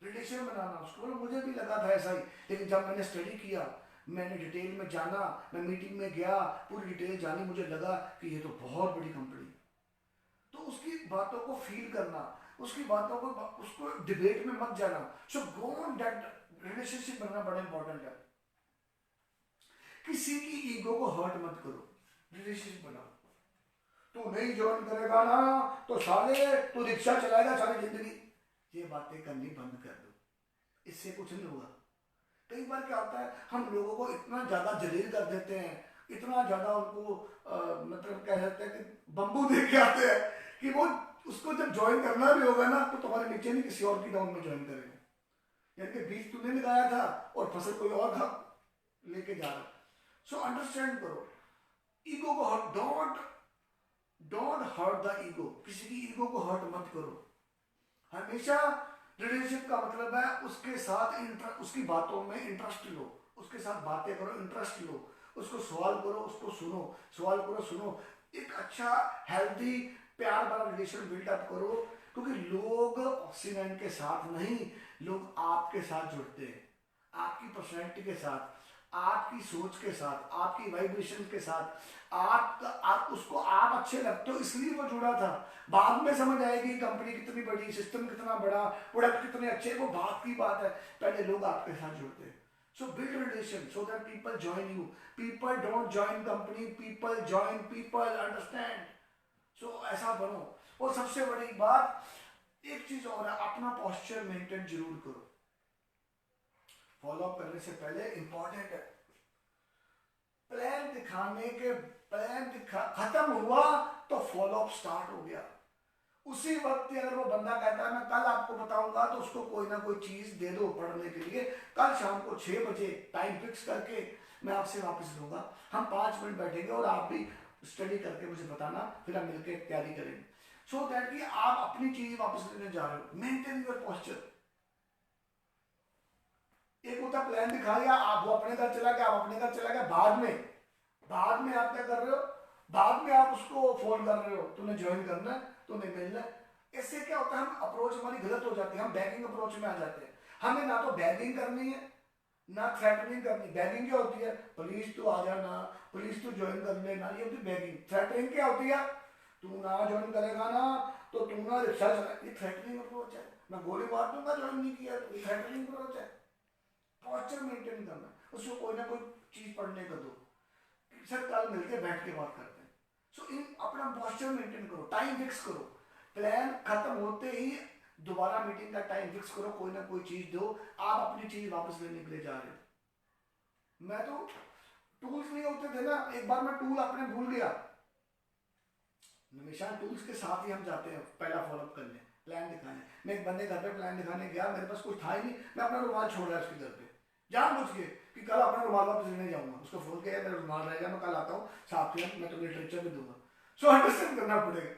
S1: रिलेशन बनाना। उसको बोलो मुझे भी लगा था ऐसा ही, लेकिन जब मैंने स्टडी किया, मैंने डिटेल में जाना, मैं मीटिंग में गया, पूरी डिटेल जानी, मुझे लगा कि ये तो बहुत बड़ी कंपनी। तो उसकी बातों को फील करना, उसकी बातों को, उसको डिबेट में मत जाना। सो गो ऑन दैट रिलेशनशिप बनना बड़ा इंपॉर्टेंट है। किसी की ईगो को हर्ट मत करो, रिलेशनशिप बनाओ। तू नहीं ज्वाइन करेगा ना तो साले तू रिक्शा चलाएगा सारी जिंदगी, ये बातें करनी बंद कर दो, इससे कुछ नहीं होगा। कई बार क्या होता है, हम लोगों को इतना ज्यादा जलील कर देते हैं, इतना ज्यादा उनको मतलब कह सकते हैं कि बम्बू दे के आते हैं कि वो उसको जब ज्वाइन करना भी होगा ना तो तुम्हारे नीचे नहीं किसी और की डाउन में ज्वाइन करेगा। यानी कि बीज तूने लगाया था और फसल कोई और लेके जा रहा। सो अंडरस्टैंड करो, ईगो को hurt, don't hurt the ego. किसी की ईगो को हर्ट मत करो। हमेशा रिलेशनशिप का मतलब है उसके साथ उसकी बातों में इंटरेस्ट लो, उसके साथ बातें करो, इंटरेस्ट लो, उसको सवाल करो, उसको सुनो, सवाल करो, सुनो। एक अच्छा हेल्दी प्यार वाला रिलेशन बिल्डअप करो, क्योंकि लोग ऑक्सीजन के साथ नहीं, लोग आपके साथ जुड़ते हैं, आपकी पर्सनैलिटी के साथ, आपकी सोच के साथ, आपकी वाइब्रेशन के साथ। आप उसको आप अच्छे लगते हो इसलिए वो जुड़ा था। बाद में समझ आएगी कंपनी कितनी बड़ी, सिस्टम कितना बड़ा, प्रोडक्ट कितने अच्छे, वो बात की बात है। पहले लोग आपके साथ जुड़ते हैं। So build relation so that people join you. People don't join company, people join people, understand. So ऐसा बनो। और सबसे बड़ी बात एक चीज और है, अपना पोस्चर मेंटेन जरूर करो। फॉलो अप करने से पहले इंपॉर्टेंट है, प्लान दिखाने के खत्म हुआ तो फॉलो अप स्टार्ट हो गया। उसी वक्त अगर वो बंदा कहता है मैं कल आपको बताऊंगा, तो उसको कोई ना कोई चीज दे दो पढ़ने के लिए। कल शाम को 6 बजे टाइम फिक्स करके मैं आपसे वापस लूंगा, हम 5 मिनट बैठेंगे और आप भी स्टडी करके मुझे बताना, फिर हम मिलकर तैयारी करेंगे। सो दैट कि आप अपनी चीज वापस लेने जा रहे हो। Maintain your posture. एक होता प्लान दिखा दिया, आप वो अपने घर चला गया, आप अपने घर चला गया, बाद में आप क्या कर रहे हो, बाद में आप उसको फोन कर रहे हो, तूने ज्वाइन करना है, तूने मिलना है। इससे क्या होता है, हम अप्रोच हमारी गलत हो जाती है, हम बैगिंग अप्रोच में आ जाते हैं। हमें ना तो बैगिंग करनी है ना थ्रेटनिंग करनी। बैगिंग क्या होती है, प्लीज तू आ जाना, प्लीज तू ज्वाइन कर लेना, ये होती बैगिंग। थ्रेटनिंग क्या होती है, तू ना ज्वाइन करेगा ना तो तू ना रिक्शा चला, ये थ्रेटनिंग अप्रोच है। मैं गोली मार दूंगा ज्वाइन नहीं किया, तो ये थ्रेटनिंग अप्रोच है। पॉस्चर मेंटेन करना, उसको कोई ना कोई चीज पढ़ने का दो, सर कल मिलके बैठ के बात करते हैं। सो इन अपना पॉस्चर मेंटेन करो, टाइम फिक्स करो, प्लान खत्म होते ही दोबारा मीटिंग का टाइम फिक्स करो, कोई ना कोई चीज दो, आप अपनी चीज वापस लेने के लिए जा रहे हो। मैं तो टूल्स नहीं होते थे ना, एक बार मैं टूल अपने भूल गया, हमेशा टूल्स के साथ ही हम जाते हैं पहला फॉलोअप करने, प्लान दिखाने। मैं एक बंदे घर पे प्लान दिखाने गया, मेरे पास कुछ था ही नहीं, मैं अपना रुमाल छोड़ रहा उसके घर पे जानबूझ के कि कल अपना रुमाल वापस लेने जाऊंगा। उसको फोन किया, मेरा रुमाल रहेगा, मैं कल आता हूँ, साथ में मैं तुम्हें लिटरेचर भी दूंगा। सो अंडरस्टैंड करना पड़ेगा।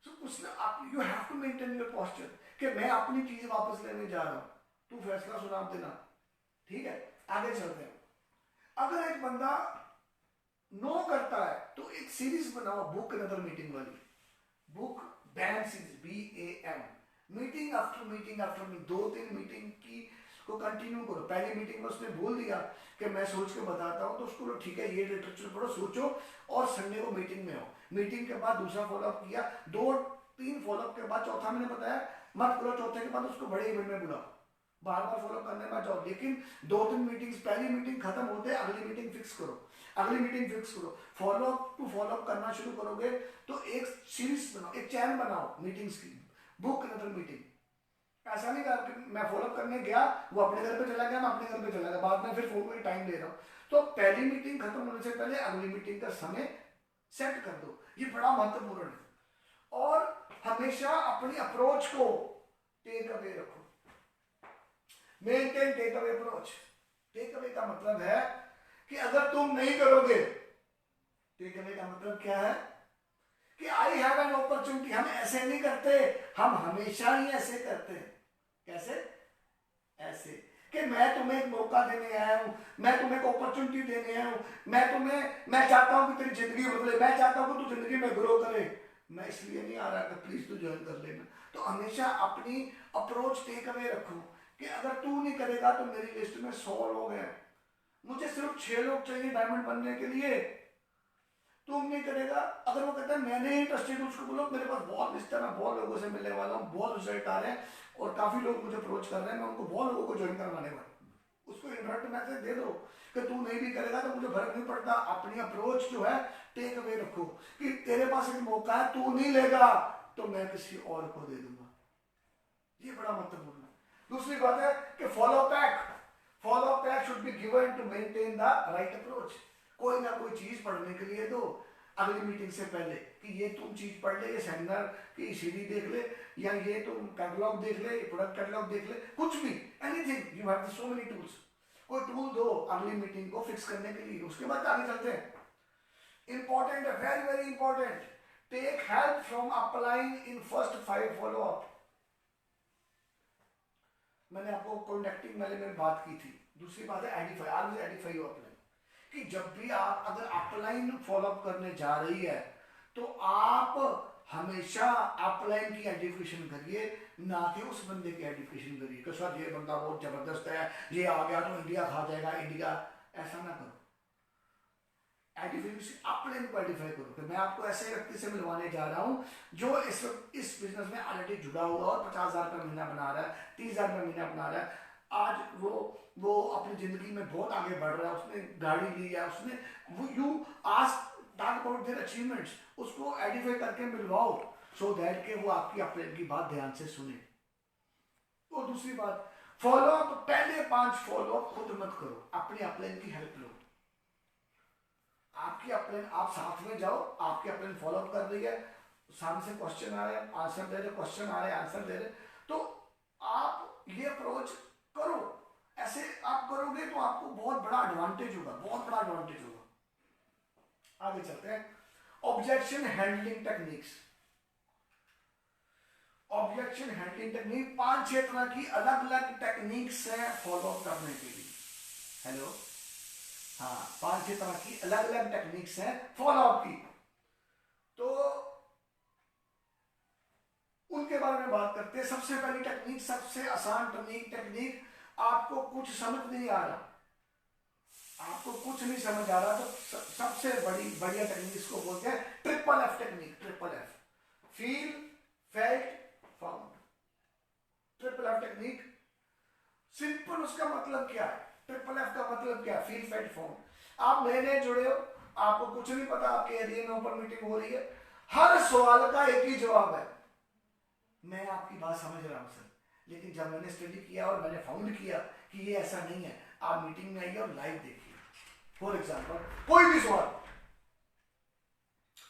S1: सो कुछ ना आप, you have to maintain your posture कि मैं अपनी चीजें वापस लेने जा रहा हूँ, तू फैसला सुना देना, ठीक है। आगे चलते हैं। अगर एक बंदा नो करता है तो एक सीरीज बनाओ, बुक अनदर मीटिंग वाली, book ban series, BAM, meeting after meeting after meeting, 2-3 meeting की को कंटिन्यू करो। पहली मीटिंग में उसने बोल दिया कि मैं सोच के बताता हूँ, तो उसको ठीक है ये लिटरेचर पढ़ो, सोचो, और संडे को मीटिंग में आओ। मीटिंग के बाद दूसरा फॉलोअप किया, 2-3 फॉलोअप के बाद चौथा मैंने बताया मत करो, चौथे के बाद उसको बड़े इवेंट में बुलाओ, बार बार फॉलो करने में जाओ, लेकिन 2-3 मीटिंग्स, पहली मीटिंग खत्म होते अगली मीटिंग फिक्स करो, अगली मीटिंग फिक्स करो, फॉलो टू फॉलो करना शुरू करोगे तो एक सीरीज बनाओ, एक चैन बनाओ मीटिंग्स की, बुक अनदर मीटिंग। ऐसा नहीं कि मैं फॉलो करने गया, वो अपने घर पे चला गया, मैं अपने घर पे चला गया, बाद में फिर फोन में टाइम ले रहा हूँ। तो पहली मीटिंग खत्म होने से पहले अगली मीटिंग का समय सेट कर दो, ये बड़ा महत्वपूर्ण है। और हमेशा अपनी अप्रोच को टेक अवे रखो, maintain take away approach. Take away का मतलब है कि अगर तुम नहीं करोगे, टेक अवे का मतलब क्या है कि आई हैव एन अपॉर्चुनिटी। हम ऐसे नहीं करते, हम हमेशा ही ऐसे करते हैं। कैसे? ऐसे कि मैं तुम्हें एक मौका देने आया हूं, मैं तुम्हें एक अपॉर्चुनिटी देने आया हूं, मैं चाहता हूं कि तेरी जिंदगी बदले, मैं चाहता हूं कि तू जिंदगी में ग्रो करे, मैं इसलिए नहीं आ रहा कि प्लीज तू ज्वाइन कर लेना। तो हमेशा अपनी अप्रोच टेक अवे रखो कि अगर तू नहीं करेगा तो मेरी लिस्ट में 100 लोग हैं, मुझे सिर्फ 6 लोग चाहिए डायमंड बनने के लिए, तुम नहीं करेगा। अगर वो कहता है मैं नहीं इंटरेस्टेड, उसको बोलो मेरे पास बहुत लिस्ट है, मैं बहुत लोगों से मिलने वाला हूँ, बहुत रिजल्ट आ रहे हैं और काफी लोग मुझे अप्रोच कर रहे हैं, मैं उनको बहुत लोगों को ज्वाइन करवाने वाला हूँ। उसको इनडायरेक्ट मैसेज दे दो कि तू नहीं भी करेगा तो मुझे फर्क नहीं पड़ता। अपनी अप्रोच जो है टेक अवे रखो कि तेरे पास एक मौका है, तू नहीं लेगा तो मैं किसी और को दे दूंगा। ये बड़ा महत्वपूर्ण है। दूसरी बात है कि follow back should be given to maintain the right approach. कोई ना कोई चीज पढ़ने के लिए दो अगली मीटिंग से पहले कि ये तुम चीज पढ़ ले, ये सेमिनार की सीडी देख ले, या ये तुम कैटलॉग देख ले, प्रोडक्ट कैटलॉग देख ले, कुछ भी, anything, you have so many tools. कोई टूल दो अगली मीटिंग को फिक्स करने के लिए, उसके बाद आगे चलते हैं। इंपॉर्टेंट है, very very important, take help from applying in first 5 follow up. मैंने आपको कॉन्टेक्टिंग वाले में बात की थी। दूसरी बात है Edify, always Edify your upline, कि जब भी आप अगर अपलाइन फॉलोअप करने जा रही है तो आप हमेशा अपलाइन की एजुकेशन करिए, ना कि उस बंदे की एजुकेशन करिए कि सर ये बंदा बहुत जबरदस्त है, ये आ गया तो इंडिया खा जाएगा, इंडिया। ऐसा ना करो, एजुकेशन अपलाइन को एडिफाई करो कि मैं आपको ऐसे व्यक्ति से मिलवाने जा रहा हूँ जो इस बिजनेस में ऑलरेडी जुड़ा हुआ और 50,000 रुपये महीना बना रहा है, 30,000 रुपये महीना बना रहा है, आज वो अपनी जिंदगी में बहुत आगे बढ़ रहा है, उसने गाड़ी ली है, उसने you ask talk about their achievements, उसको आइडेंटिफाई करके मिलवाओ सो दैट के वो आपकी अपने की बात ध्यान से सुने। और दूसरी बात, फॉलो अप, पहले 5 फॉलो अप खुद मत करो, अपने अपलाइन की हेल्प लो। आपकी अपलाइन, आप साथ में जाओ, आपकी अपलाइन फॉलो अप कर रही है, सामने से क्वेश्चन आ रहे हैं आंसर दे रहे, क्वेश्चन आ रहे हैं आंसर दे रहे, तो आप ये अप्रोच करो। ऐसे आप करोगे तो आपको बहुत बड़ा एडवांटेज होगा, बहुत बड़ा एडवांटेज होगा। आगे चलते हैं, objection handling techniques. Objection handling technique 5-6 तरह की अलग अलग टेक्निक्स है फॉलो अप करने के लिए। हेलो, हाँ, 5-6 तरह की अलग अलग टेक्निक्स है फॉलो अप की, तो उनके बारे में बात करते हैं। सबसे पहली टेक्निक, सबसे आसान टेक्निक, आपको कुछ समझ नहीं आ रहा, आपको कुछ नहीं समझ आ रहा तो सबसे बढ़िया टेक्निक इसको बोलते हैं triple F technique. Triple F, feel, felt, found. Triple F technique simple, उसका मतलब क्या है ट्रिपल एफ का मतलब क्या? Feel felt found. आप नए नए जुड़े हो, आपको कुछ नहीं पता आपके एरिया में ओपन मीटिंग हो रही है, हर सवाल का एक ही जवाब है, मैं आपकी बात समझ रहा हूं सर, लेकिन जब मैंने स्टडी किया और मैंने फाउंड किया कि ये ऐसा नहीं है, आप मीटिंग में आइए और लाइव देखिए। फॉर एग्जाम्पल कोई भी सवाल,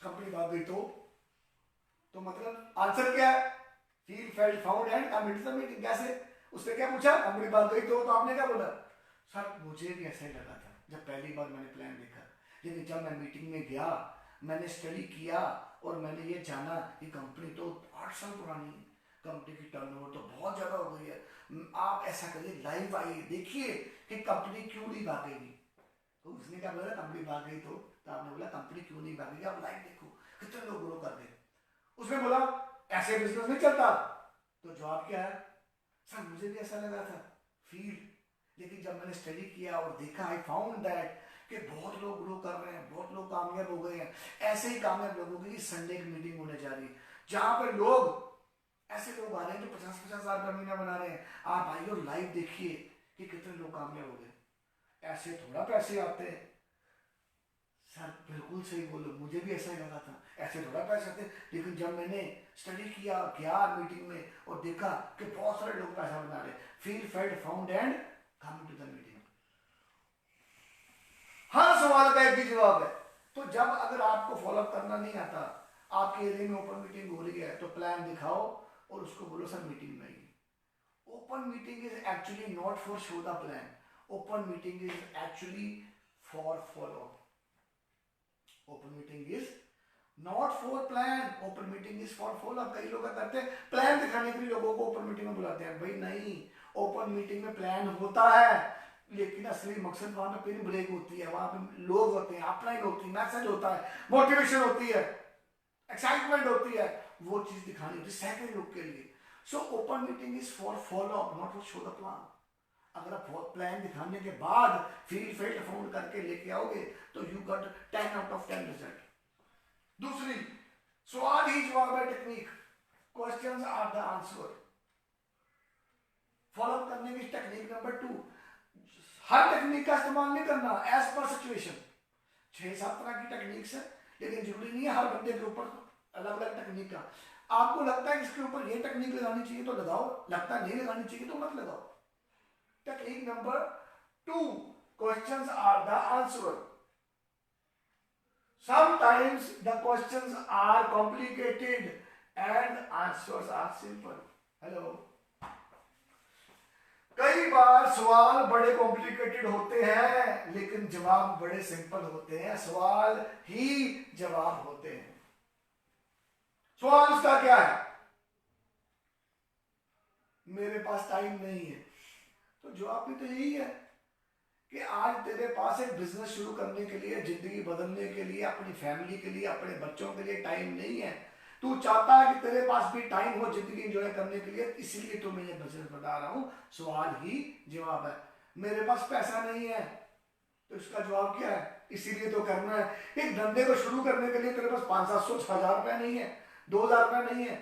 S1: कंपनी भाग गई तो मतलब आंसर क्या है? Feel felt found and commit the meeting. कैसे? उसने क्या पूछा? कंपनी भाग गई तो आपने क्या बोला? सर मुझे भी ऐसा ही लगा था जब पहली बार मैंने प्लान देखा, लेकिन जब मैं मीटिंग में गया, मैंने स्टडी किया और मैंने ये जाना कि कंपनी तो 8 साल पुरानी है, कंपनी की टर्नओवर तो बहुत ज्यादा हो गई है, आप ऐसा करिए लाइव आइए देखिए कि कंपनी क्यों नहीं भागेगी। तो उसने क्या बोला? कंपनी भाग गई तो आपने बोला कंपनी क्यों नहीं भागेगी, आप लाइव देखो कितने लोग ग्रो कर गए। उसने बोला ऐसे बिजनेस नहीं चलता। तो जवाब क्या है? सर मुझे भी ऐसा लगा था, फील, लेकिन जब मैंने स्टडी किया और देखा, आई फाउंड दैट कि बहुत लोग ग्रो कर रहे हैं, बहुत लोग कामयाब हो गए हैं। ऐसे ही कामयाब लोगों की संडे की मीटिंग होने जा रही है, जहां पर लोग, ऐसे लोग आ रहे हैं जो 50-50 हजार का महीना बना रहे हैं। आप आइए और लाइव देखिए कि कितने लोग कामयाब हो गए। ऐसे थोड़ा पैसे आते हैं। सर बिल्कुल सही बोलो, मुझे भी ऐसा ही लगा था, ऐसे थोड़ा पैसे आते, लेकिन जब मैंने स्टडी किया, गया मीटिंग में और देखा कि बहुत सारे लोग पैसा बना रहे, feel felt found and coming to the meeting. हर सवाल का एक ही जवाब है। तो जब अगर आपको फॉलोअप करना नहीं आता, आपके एरिया में ओपन मीटिंग हो रही है, तो प्लान दिखाओ और उसको बोलो सर मीटिंग में आइए। Open meeting is actually not for show the plan, open meeting is actually for follow. Open meeting is not for plan, open meeting is for follow. कई लोग करते हैं प्लान दिखाने के लिए लोगों को ओपन मीटिंग में बुलाते हैं। भाई नहीं, ओपन मीटिंग में प्लान होता है, लेकिन असली मकसद वहां पे पिन ब्रेक होती है, वहां पे लोग होते हैं, अपलाइन होती है, मैसेज होता है, मोटिवेशन होती है, एक्साइटमेंट होती है, वो चीज दिखानी होती है सेकंड लोग के लिए। So open meeting is for follow up, not for show the plan. अगर आप प्लान दिखाने के बाद फील फेल्ट फाउंड करके लेके आओगे तो you got 10 out of 10 result. दूसरी, सवाल ही जवाब है technique, questions are the answer. फॉलो करने की टेक्निक नंबर 2, हर टेक्निक का इस्तेमाल नहीं करना, एज पर सिचुएशन। 6-7 तरह की टेक्निक्स है, लेकिन जरूरी नहीं है हर बंदे के ऊपर अलग अलग टेक्निक का। आपको लगता है इसके ऊपर ये टेक्निक लगानी चाहिए तो लगाओ, लगता है नहीं लगानी चाहिए तो मत लगाओ। Technique number 2, questions are the answer. Sometimes the questions are complicated and answers are simple. Hello. कई बार सवाल बड़े कॉम्प्लिकेटेड होते हैं लेकिन जवाब बड़े सिंपल होते हैं, सवाल ही जवाब होते हैं। सवाल उसका क्या है? मेरे पास टाइम नहीं है। तो जवाब भी तो यही है कि आज तेरे पास एक बिजनेस शुरू करने के लिए, जिंदगी बदलने के लिए, अपनी फैमिली के लिए, अपने बच्चों के लिए टाइम नहीं है। तू चाहता है कि तेरे पास भी टाइम हो जिंदगी एंजॉय करने के लिए, इसीलिए तो मैं ये बिजनेस बता रहा हूं। सवाल ही जवाब है। मेरे पास पैसा नहीं है तो इसका जवाब क्या है? इसीलिए तो करना है। एक धंधे को शुरू करने के लिए तेरे पास 500-700-1000 रुपया नहीं है, 2000 रुपया नहीं है।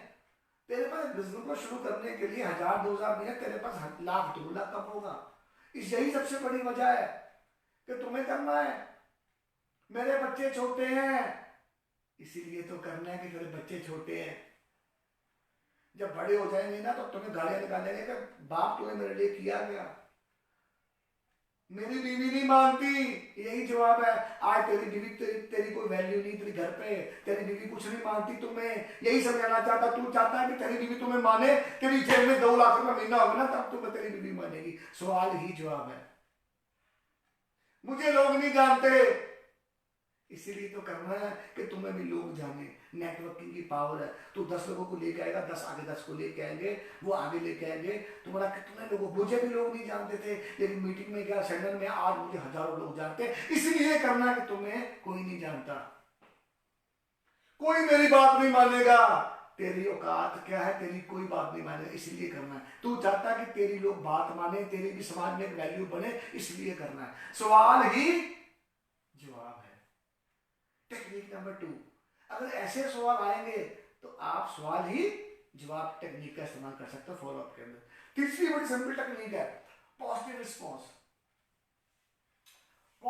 S1: तेरे पास बिजनेस को शुरू करने के लिए 1000-2000 नहीं है, तेरे पास लाख 2 लाख कब होगा? यही सबसे बड़ी वजह है कि तुम्हें करना है। मेरे बच्चे छोटे हैं, इसीलिए तो करना है कि तेरे बच्चे छोटे हैं। जब बड़े हो जाएंगे ना तो तुम्हें गालियां निकालेंगे कि बाप तूने मेरे लिए किया क्या? मेरी बीवी नहीं मानती, यही जवाब है। आज तेरी बीवी तेरी कोई वैल्यू नहीं, तेरी घर पे तेरी बीवी कुछ नहीं मानती तुम्हें, यही समझाना चाहता। तू चाहता है कि तेरी बीवी तुम्हें माने, तेरी जेब में 2 लाख रुपया महीना होगा ना तब तुम्हें तेरी बीवी मानेगी। सवाल ही जवाब है। मुझे लोग नहीं जानते, इसीलिए तो करना है कि तुम्हें भी लोग जाने। नेटवर्किंग की पावर है। तू 10 लोगों को लेके आएगा, 10 आगे 10 को लेके आएंगे, वो आगे लेके आएंगे। तुम्हारा कितने लोगों, मुझे भी लोग नहीं जानते थे, लेकिन मीटिंग में गया सेंटर में, आज मुझे हजारों लोग जानते हैं। इसलिए करना है कि तुम्हें कोई नहीं जानता, कोई मेरी बात नहीं मानेगा। तेरी औकात क्या है? तेरी कोई बात नहीं माने, इसलिए करना है। तू चाहता है कि तेरी लोग बात माने, तेरी भी समाज में एक वैल्यू बने, इसलिए करना है। सवाल ही जवाब है। टेक्निक नंबर 2, अगर ऐसे सवाल आएंगे तो आप सवाल ही जवाब टेक्निक का इस्तेमाल कर सकते हो फॉलोअप के अंदर। तीसरी बड़ी सिंपल टेक्निक है positive response.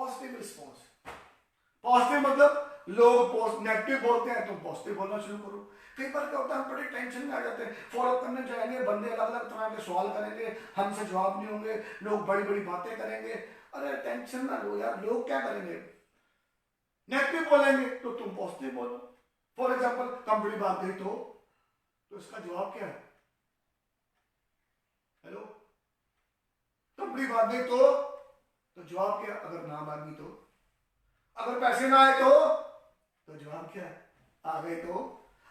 S1: Positive response. Positive मतलब लोग नेगेटिव बोलते हैं, तुम पॉजिटिव बोलना शुरू करो। कई बार क्या होता है, हम बड़े टेंशन में आ जाते हैं, फॉलो करने जाएंगे, बंदे अलग अलग तरह के सवाल करेंगे, हमसे जवाब नहीं होंगे, लोग बड़ी बड़ी बातें करेंगे। अरे टेंशन ना लो यार, लोग क्या करेंगे, नेगेटिव बोलेंगे तो तुम पॉजिटिव बोलो। फॉर एग्जाम्पल कंपनी भाग गई तो इसका जवाब क्या है? हेलो, कंपनी भाग गई तो जवाब क्या? अगर ना भागी तो? अगर पैसे ना आए तो जवाब क्या है? आ गए तो?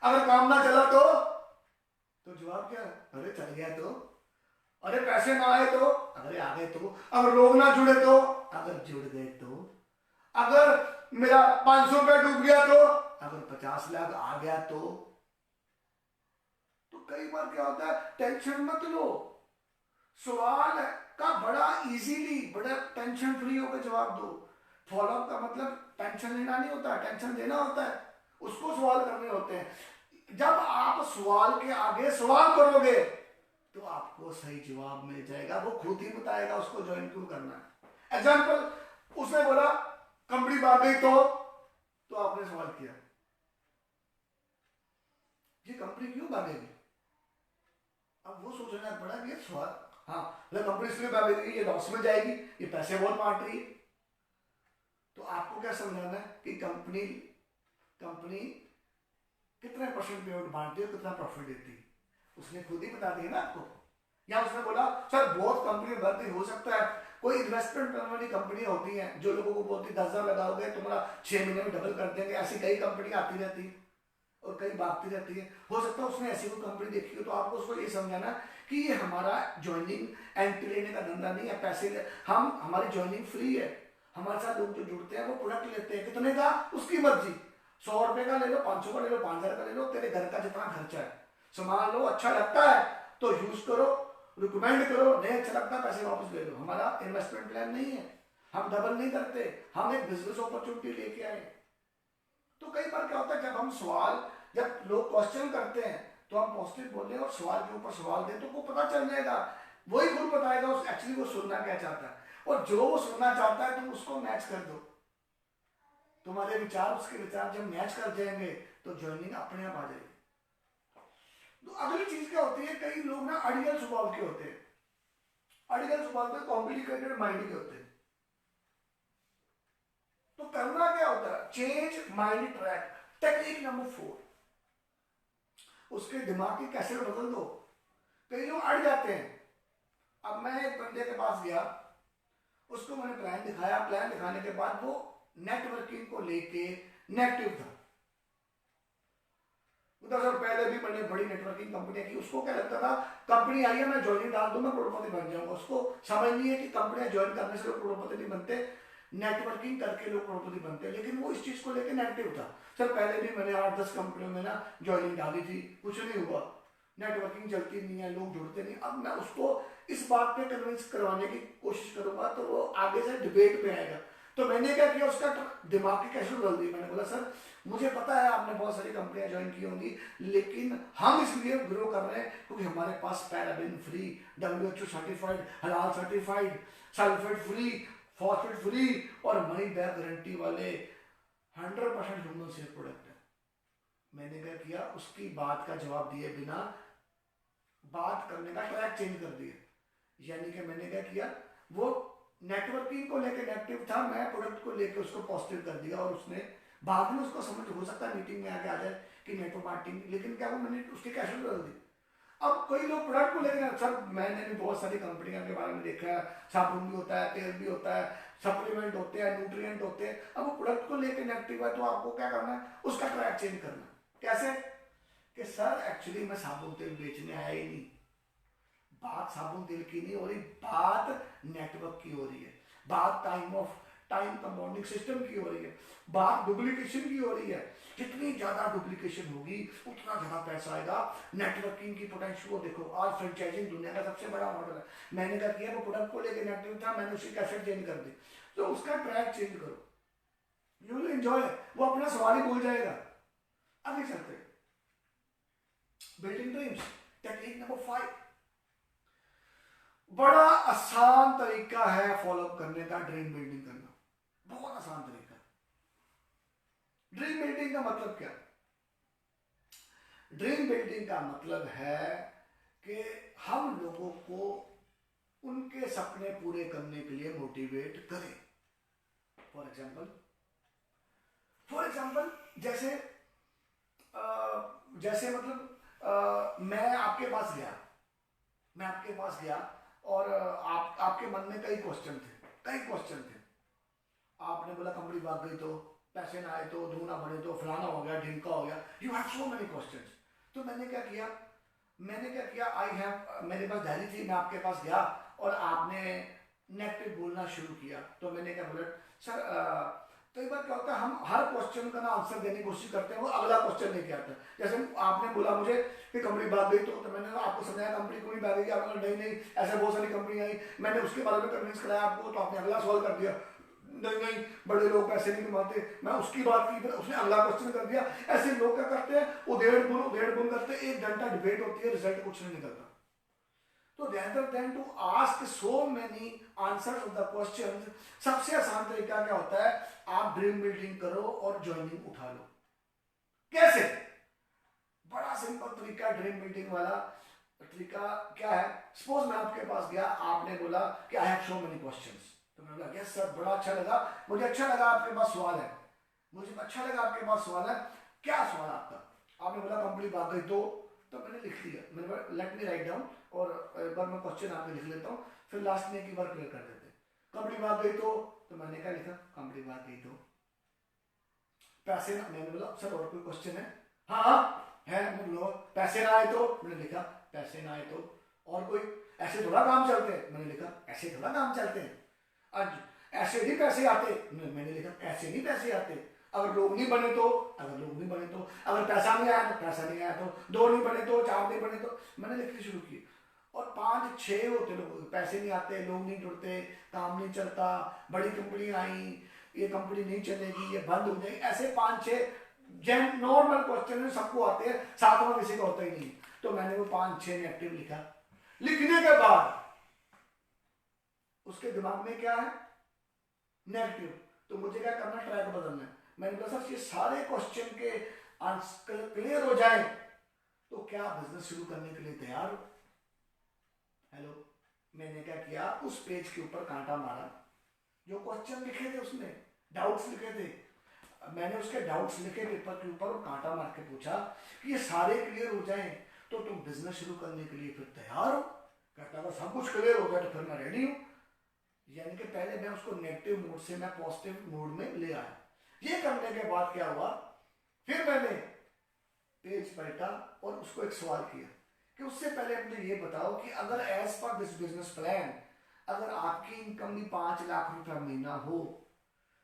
S1: अगर काम ना चला तो जवाब क्या है? अरे चल गया तो? अरे पैसे ना आए तो? अरे आ गए तो? अगर लोग ना जुड़े तो? अगर जुड़ गए तो? अगर मेरा 500 रुपया डूब गया तो? अगर 50 लाख आ गया तो कई बार क्या होता है, टेंशन मत लो, सवाल का बड़ा इजीली, बड़ा टेंशन फ्री होकर जवाब दो। फॉलोअप का मतलब टेंशन लेना नहीं होता, टेंशन देना होता है, उसको सवाल करने होते हैं। जब आप सवाल के आगे सवाल करोगे तो आपको सही जवाब मिल जाएगा, वो खुद ही बताएगा उसको ज्वाइन क्यों करना है। एग्जाम्पल, उसने बोला कंपनी भाग गई तो आपने सवाल किया, ये कंपनी क्यों भागेगी? अब वो सोचना पड़ा कि ये सवाल, हाँ कंपनी इसलिए भागेगी, ये लॉस में जाएगी, ये पैसे बहुत बांट रही है। तो आपको क्या समझाना है कि कंपनी कितने परसेंट पेमेंट बांटती है, कितना प्रॉफिट देती है, उसने खुद ही बता दिया ना आपको। या उसने बोला सर बहुत कंपनी भर्ती हो सकता है, कोई इन्वेस्टमेंट करने वाली कंपनी होती है जो लोगों को बोलती 10,000 लगाओगे तुम्हारा 6 महीने में डबल कर देंगे, ऐसी कई कंपनी आती रहती है और कई भागती रहती है। हो सकता है उसने ऐसी कोई कंपनी देखी हो, तो आपको उसको ये समझाना कि ये हमारा ज्वाइनिंग एंट्री लेने का धंधा नहीं है, पैसे हमारी ज्वाइनिंग फ्री है। हमारे साथ लोग जो जुड़ते हैं वो प्रोडक्ट लेते हैं, कितने का उसकी मर्जी, 100 रुपए का ले लो, 500 का ले लो, 5,000 का ले लो, तेरे घर का जितना खर्चा है, सामान लो, अच्छा लगता है तो यूज करो, रिकमेंड करो, नहीं अच्छा लगता पैसे वापस ले लो। हमारा इन्वेस्टमेंट प्लान नहीं है, हम डबल नहीं करते, हम एक बिजनेस अपॉर्चुनिटी लेके आए। तो कई बार क्या होता है, जब लोग क्वेश्चन करते हैं तो हम पॉजिटिव बोले और सवाल के ऊपर सवाल दें तो वो पता चल जाएगा, वही खुद बताएगा एक्चुअली वो सुनना क्या चाहता है, और जो वो सुनना चाहता है तुम उसको मैच कर दो। तुम्हारे विचार उसके विचार जब मैच कर जाएंगे तो ज्वाइनिंग अपने आप आ जाएगी। तो अगली चीज क्या होती है, कई लोग ना अड़ियल स्वभाव के होते हैं, अड़ियल स्वभाव के कॉम्प्लिकेटेड माइंड के होते हैं। तो करना क्या होता है, change mind track. Technique number 4, उसके दिमाग की कैसे बदल दो। कई लोग अड़ जाते हैं। अब मैं एक बंदे के पास गया, उसको मैंने प्लान दिखाया, प्लान दिखाने के बाद वो नेटवर्किंग को लेके नेगेटिव था। सर पहले भी मैंने बड़ी नेटवर्किंग कंपनियां की, उसको क्या लगता था कंपनी आई है मैं ज्वाइनिंग डाल दूं मैं करोड़पति बन जाऊंगा। उसको समझ नहीं है कि कंपनियां ज्वाइन करने से लोग करोड़पति नहीं बनते, नेटवर्किंग करके लोग करोड़पति बनते हैं। लेकिन वो इस चीज को लेकर नेगेटिव था। सर पहले भी मैंने 8-10 कंपनियों में ना ज्वाइनिंग डाली थी, कुछ नहीं हुआ, नेटवर्किंग चलती नहीं है, लोग जुड़ते नहीं। अब मैं उसको इस बात पे कन्विंस करवाने की कोशिश करूंगा तो वो आगे से डिबेट पे आएगा। तो मैंने क्या किया, उसका दिमाग की कैसे बदल दी। मैंने बोला सर मुझे पता है आपने बहुत सारी कंपनियां ज्वाइन की होंगी, लेकिन हम इसलिए ग्रो कर रहे हैं क्योंकि हमारे पास पैराबिन फ्री, WHO सर्टिफाइड, हलाल certified, sulphate free, phosphate free और मनी बैक गारंटी वाले 100% ह्यूमन सेफ प्रोडक्ट है। मैंने क्या किया, उसकी बात का जवाब दिए बिना बात करने का ट्रैक चेंज कर दिया। यानी कि मैंने क्या किया, वो नेटवर्किंग को लेकर नेगेटिव था, मैं प्रोडक्ट को लेकर उसको पॉजिटिव कर दिया। और उसने बाद में उसको समझ हो सकता है मीटिंग में आके आ जाए कि नेटवर्क मार्केटिंग, लेकिन क्या वो मैंने उसकी कैसे बदल दी। अब कोई लोग प्रोडक्ट को लेकर, सर मैंने भी बहुत सारी कंपनियों के बारे में देखा है, साबुन भी होता है, तेल भी होता है, सप्लीमेंट होते हैं, न्यूट्रिएंट होते हैं। अब वो प्रोडक्ट को लेकर नेगेटिव है तो आपको क्या करना है, उसका ट्रैक चेंज करना। कैसे कि सर एक्चुअली मैं साबुन तेल बेचने आया ही नहीं, बात साबुन तेल की नहीं हो रही, बात नेटवर्क की हो रही है, बात टाइम कंपाउंडिंग सिस्टम की हो रही है, बात डुप्लीकेशन की हो रही है। जितनी ज्यादा डुप्लीकेशन होगी उतना ज्यादा पैसा आएगा। नेटवर्किंग की पोटेंशियल को देखो, आज फ्रेंचाइजिंग दुनिया का सबसे बड़ा मॉडल है। मैंने क्या किया, वो प्रोडक्ट को लेकर नेगेटिव था, मैंने उसकी कैसेट चेंज कर दी। तो उसका ट्रैक चेंज करो, यू विल एंजॉय, वो अपना सवाल ही भूल जाएगा। आगे चलते, बिल्डिंग ड्रीम्स, टेक्निक नंबर 5। बड़ा आसान तरीका है फॉलोअप करने का ड्रीम बिल्डिंग करना, का मतलब क्या? ड्रीम बिल्डिंग का मतलब है कि हम लोगों को उनके सपने पूरे करने के लिए मोटिवेट करें। फॉर एग्जाम्पल जैसे मतलब मैं आपके पास गया और आपके मन में कई क्वेश्चन थे। आपने बोला कंपनी भाग गई तो, पैसे ना आए तो, धूना बने तो, फलाना हो गया, ढिमका हो गया, you have so many questions. तो मैंने क्या किया, मेरे पास डायरी थी, मैं आपके पास गया और आपने नेगेटिव बोलना शुरू किया। तो मैंने क्या बोला, सर कई बार क्या होता है, हम हर क्वेश्चन का ना आंसर देने की कोशिश करते हैं, वो अगला क्वेश्चन लेके आता है। जैसे आपने बोला मुझे कि कंपनी भाग गई तो मैंने आपको समझाया कंपनी क्यों नहीं भागेगी, आपने नहीं ऐसे बहुत सारी कंपनी आई, मैंने उसके बारे में कन्विंस कराया आपको, तो आपने अगला सवाल कर दिया, नहीं बड़े लोग पैसे नहीं कमाते, मैं उसकी बात की, फिर उसने अगला क्वेश्चन कर दिया। ऐसे लोग क्या करते हैं, वो डेढ़ गुण करते हैं, 1 घंटा डिबेट होती है, रिजल्ट कुछ नहीं निकलता। तो rather than to ask so many answers of the questions, सबसे आसान तरीका क्या होता है, आप ड्रीम बिल्डिंग करो और ज्वाइनिंग उठा लो। कैसे? बड़ा सिंपल तरीका ड्रीम बिल्डिंग वाला। तरीका क्या है, सपोज मैं आपके पास गया, आपने बोला कि I have so many questions, तो मैंने बोला यस सर, बड़ा अच्छा लगा, मुझे अच्छा लगा आपके पास सवाल है, क्या सवाल आपका? आपने बोला कंपनी भाग गई तो मैंने लिख दिया, मैंने बोला लेट मी राइट डाउन, और एक बार मैं क्वेश्चन आपको लिख लेता हूँ, फिर लास्ट में एक बार क्लियर कर देते। कंपनी भाग गई तो मैंने क्या लिखा, कंपनी भाग गई तो पैसे ना, मैंने बोला सर और कोई क्वेश्चन है? हाँ है। मैंने बोला पैसे ना आए तो, मैंने लिखा पैसे ना आए तो, और कोई, ऐसे थोड़ा काम चलते हैं, मैंने लिखा ऐसे थोड़ा काम चलते हैं, आज ऐसे नहीं पैसे आते, मैंने लिखा ऐसे नहीं पैसे आते, अगर लोग नहीं बने तो, अगर पैसा नहीं आया तो पैसा नहीं आया तो, 2 नहीं बने तो, 4 नहीं बने तो, मैंने लिखने शुरू किए। और 5-6 होते लोग, पैसे नहीं आते, लोग नहीं जुड़ते, काम नहीं चलता, बड़ी कंपनी आई, ये कंपनी नहीं चलेगी, ये बंद हो जाएगी, ऐसे 5-6 नॉर्मल क्वेश्चन सबको आते हैं, 7वां किसी का होता ही नहीं। तो मैंने वो 5-6 नेगेटिव लिखा। लिखने के बाद उसके दिमाग में क्या है, नेगेटिव, तो मुझे क्या करना, ट्रैक बदलना है। मैंने कहा सर ये सारे क्वेश्चन के आंसर क्लियर हो जाए तो क्या बिजनेस शुरू करने के लिए तैयार हो? हेलो, मैंने क्या किया, उस पेज के ऊपर कांटा मारा, जो क्वेश्चन लिखे थे उसमें डाउट्स लिखे थे, मैंने उसके डाउट्स लिखे पेपर के ऊपर और कांटा मार के पूछा कि ये सारे क्लियर हो जाएं तो तुम बिजनेस शुरू करने के लिए फिर तैयार हो? कहता अगर सब कुछ क्लियर हो गया तो फिर मैं रेडी हूँ। यानी कि पहले मैं उसको नेगेटिव मोड से मैं पॉजिटिव मोड में ले आया। ये करने के बाद क्या हुआ, फिर मैंने पेज पलटा और उसको एक सवाल किया कि उससे पहले मुझे ये बताओ कि अगर as per this business plan, अगर आपकी इनकम भी 5 लाख रुपया महीना हो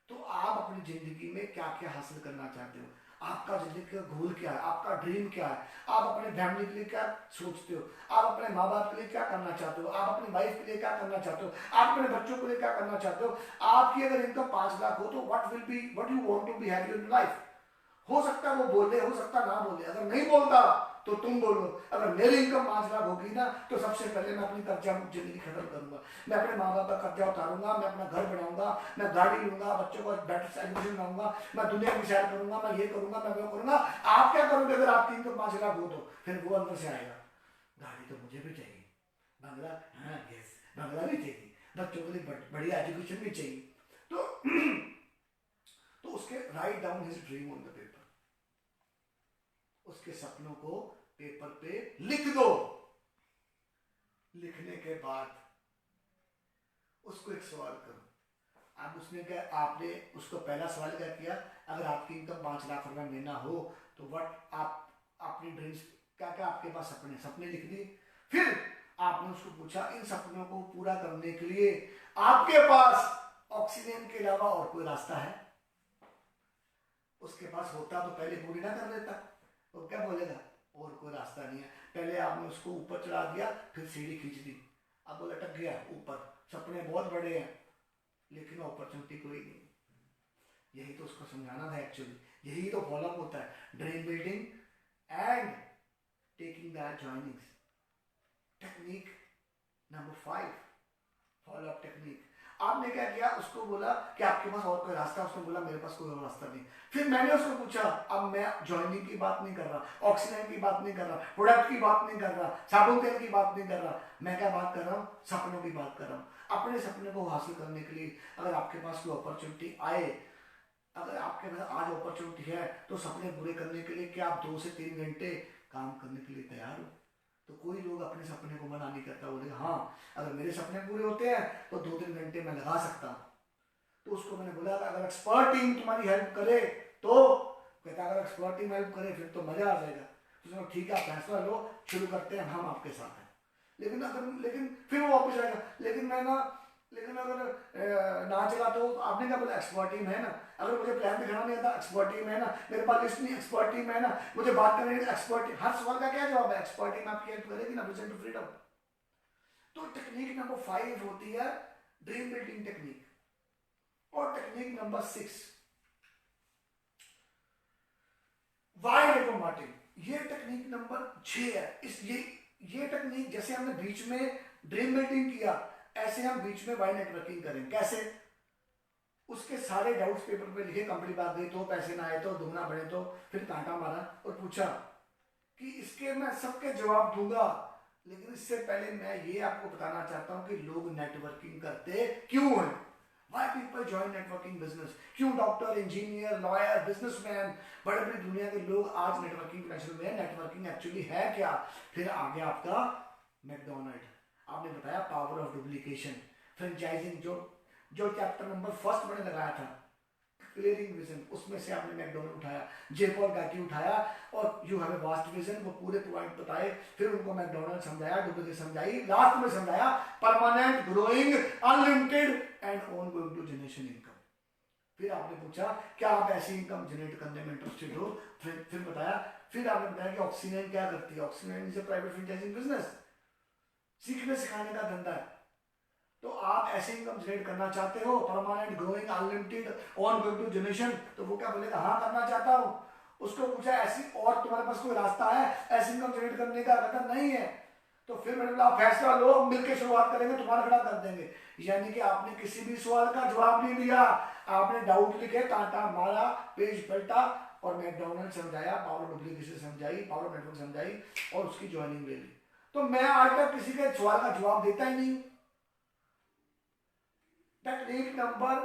S1: तो आप अपनी जिंदगी में क्या क्या हासिल करना चाहते हो, आपका जिंदगी का गोल क्या है, आपका ड्रीम क्या है, आप अपने फैमिली के लिए क्या सोचते हो, आप अपने माँ बाप के लिए क्या करना चाहते हो, आप अपनी वाइफ के लिए क्या करना चाहते हो, आप अपने बच्चों के लिए क्या करना चाहते हो। आपकी अगर इनकम 5 लाख हो तो what you want to be have in life. हो सकता है वो बोले, हो सकता ना बोले, अगर नहीं बोलता तो तुम बोलो, अगर मेरी इनकम 5 लाख होगी ना तो सबसे पहले मैं अपनी कर्जा जिंदगी खत्म करूंगा, मैं अपने माँ बाप का कर्जा उतारूंगा, मैं अपना घर बनाऊंगा, मैं गाड़ी लूंगा, बच्चों को बेटर एजुकेशन बनाऊंगा, मैं दुनिया की सैर करूंगा, मैं ये करूंगा, मैं वो करूंगा। आप क्या करोगे अगर आपकी इनकम 5 लाख हो तो? फिर वो अंदर से आएगा, गाड़ी तो मुझे भी चाहिए, बंगला, हाँ यस बंगला भी चाहिए, बच्चों के लिए बढ़िया एजुकेशन भी चाहिए। तो उसके write down his dream on the paper, उसके सपनों को पेपर पे लिख दो। लिखने के बाद उसको एक सवाल करो। अब उसने क्या, आपने उसको पहला सवाल क्या किया, अगर आपकी इनकम 5 लाख रुपए महीना हो तो व्हाट आप अपनी ड्रीम्स क्या क्या आपके पास सपने लिख दिए। फिर आपने उसको पूछा इन सपनों को पूरा करने के लिए आपके पास ऑक्सीजन के अलावा और कोई रास्ता है? उसके पास होता तो पहले पूरी ना कर लेता, तो क्या बोलेगा, और कोई रास्ता नहीं है। पहले आपने उसको ऊपर चढ़ा दिया, फिर सीढ़ी खींच दी, अब वो लटक गया ऊपर, सपने बहुत बड़े हैं लेकिन अपॉर्चुनिटी कोई नहीं। यही तो उसको समझाना था एक्चुअली, यही तो फॉलोअप होता है dream building and taking the joinings. Technique number 5, follow up technique. आपने क्या किया, उसको बोला कि आपके पास और कोई रास्ता, उसने बोला मेरे पास कोई और रास्ता नहीं। फिर मैंने उसको पूछा, अब मैं ज्वाइनिंग की बात नहीं कर रहा, ऑक्सीजन की बात नहीं कर रहा, प्रोडक्ट की बात नहीं कर रहा, साबुन तेल की बात नहीं कर रहा, मैं क्या बात कर रहा हूँ, सपनों की बात कर रहा हूँ। अपने सपने को हासिल करने के लिए अगर आपके पास कोई अपॉर्चुनिटी आए, अगर आपके पास आज अपॉर्चुनिटी है, तो सपने पूरे करने के लिए क्या आप 2 से 3 घंटे काम करने के लिए तैयार हो? तो कोई लोग अपने सपने को मना नहीं करता, बोले हाँ अगर मेरे सपने पूरे होते हैं तो 2-3 घंटे मैं लगा सकता हूँ। तो उसको मैंने बोला अगर एक्सपर्ट टीम तुम्हारी हेल्प करे तो, कहता अगर एक्सपर्ट टीम हेल्प करे फिर तो मजा आ जाएगा। तो ठीक है, आप फैसला लो, शुरू करते हैं, हम आपके साथ हैं। लेकिन फिर वो वापस आएगा, लेकिन अगर ना चला तो आपने क्या बोला, एक्सपर्ट टीम है ना, अगर मुझे प्लान दिखाना नहीं आता, एक्सपर्ट टीम है ना, मेरे पास लिस्ट नहीं, एक्सपर्ट टीम है ना, मुझे बात करनी है, एक्सपर्ट टीम। हर सवाल का क्या जवाब है, एक्सपर्ट टीम आपकी हेल्प करेगी ना, विजन टू फ्रीडम। तो टेक्निक नंबर 5 होती है ड्रीम बिल्डिंग टेक्निक। और टेक्निक नंबर 6 वाई रेटोमार्टिंग, ये टेक्निक नंबर 6 है। ये टेक्निक जैसे हमने बीच में ड्रीम बिल्डिंग किया, ऐसे हम बीच में वाई नेटवर्किंग करें। कैसे? उसके सारे डाउट्स पेपर पे लिखे, कंपनी बात गई तो, पैसे ना आए तो, दुगना बढ़े तो, फिर कांटा मारा और पूछा कि इसके मैं सबके जवाब दूंगा, लेकिन इससे पहले मैं ये आपको बताना चाहता हूं कि लोग नेटवर्किंग करते क्यों हैं। Why people join networking business? क्यों डॉक्टर, इंजीनियर, लॉयर, बिजनेसमैन, बड़े बड़ी दुनिया के लोग आज नेटवर्किंग प्रोफेशनल में हैं? नेटवर्किंग एक्चुअली है क्या? फिर आगे आपका मैकडोनल्ड, आपने बताया पावर ऑफ डुप्लीकेशन, फ्रेंचाइजिंग, जो चैप्टर नंबर 1 मैंने लगाया था, क्लियरिंग विजन, उसमें से आपने मैकडोनल्ड उठाया, जेपॉल गाटी उठाया, और you have a vast vision, वो पूरे पॉइंट बताए, फिर उनको मैकडोनल्ड समझाया, डुप्लीकेशन समझाई, लास्ट में समझाया permanent, growing, unlimited and on going to generation income. फिर आपने पूछा क्या आप ऐसी इनकम जनरेट करने में इंटरेस्टेड हो? फिर बताया, फिर आपने बताया कि ऑक्सीजन क्या करती है। Oxygen is a private franchising business, सीखने सिखाने का धंधा है। तो आप ऐसे इनकम जनरेट करना चाहते हो, permanent, growing, unlimited, on going to generation, तो वो क्या बोलेगा, हाँ करना चाहता हूं। उसको पूछा ऐसी और तुम्हारे पास कोई रास्ता है ऐसी इनकम जनरेट करने का? कहता नहीं है। तो फिर मैंने बोला फैसला लो, मिलकर शुरुआत करेंगे, तुम्हारा खड़ा कर देंगे। यानी कि आपने किसी भी सवाल का जवाब नहीं दिया, आपने डाउट लिखे, कांटा मारा, पेज पलटा, और मैकडोनल्ड समझाया, पावर डुप्लीकेशन समझाई, पावर नेटवर्क समझाई, और उसकी ज्वाइनिंग ले ली। तो मैं आज तक किसी के सवाल का जवाब देता ही नहीं। टेक्निक नंबर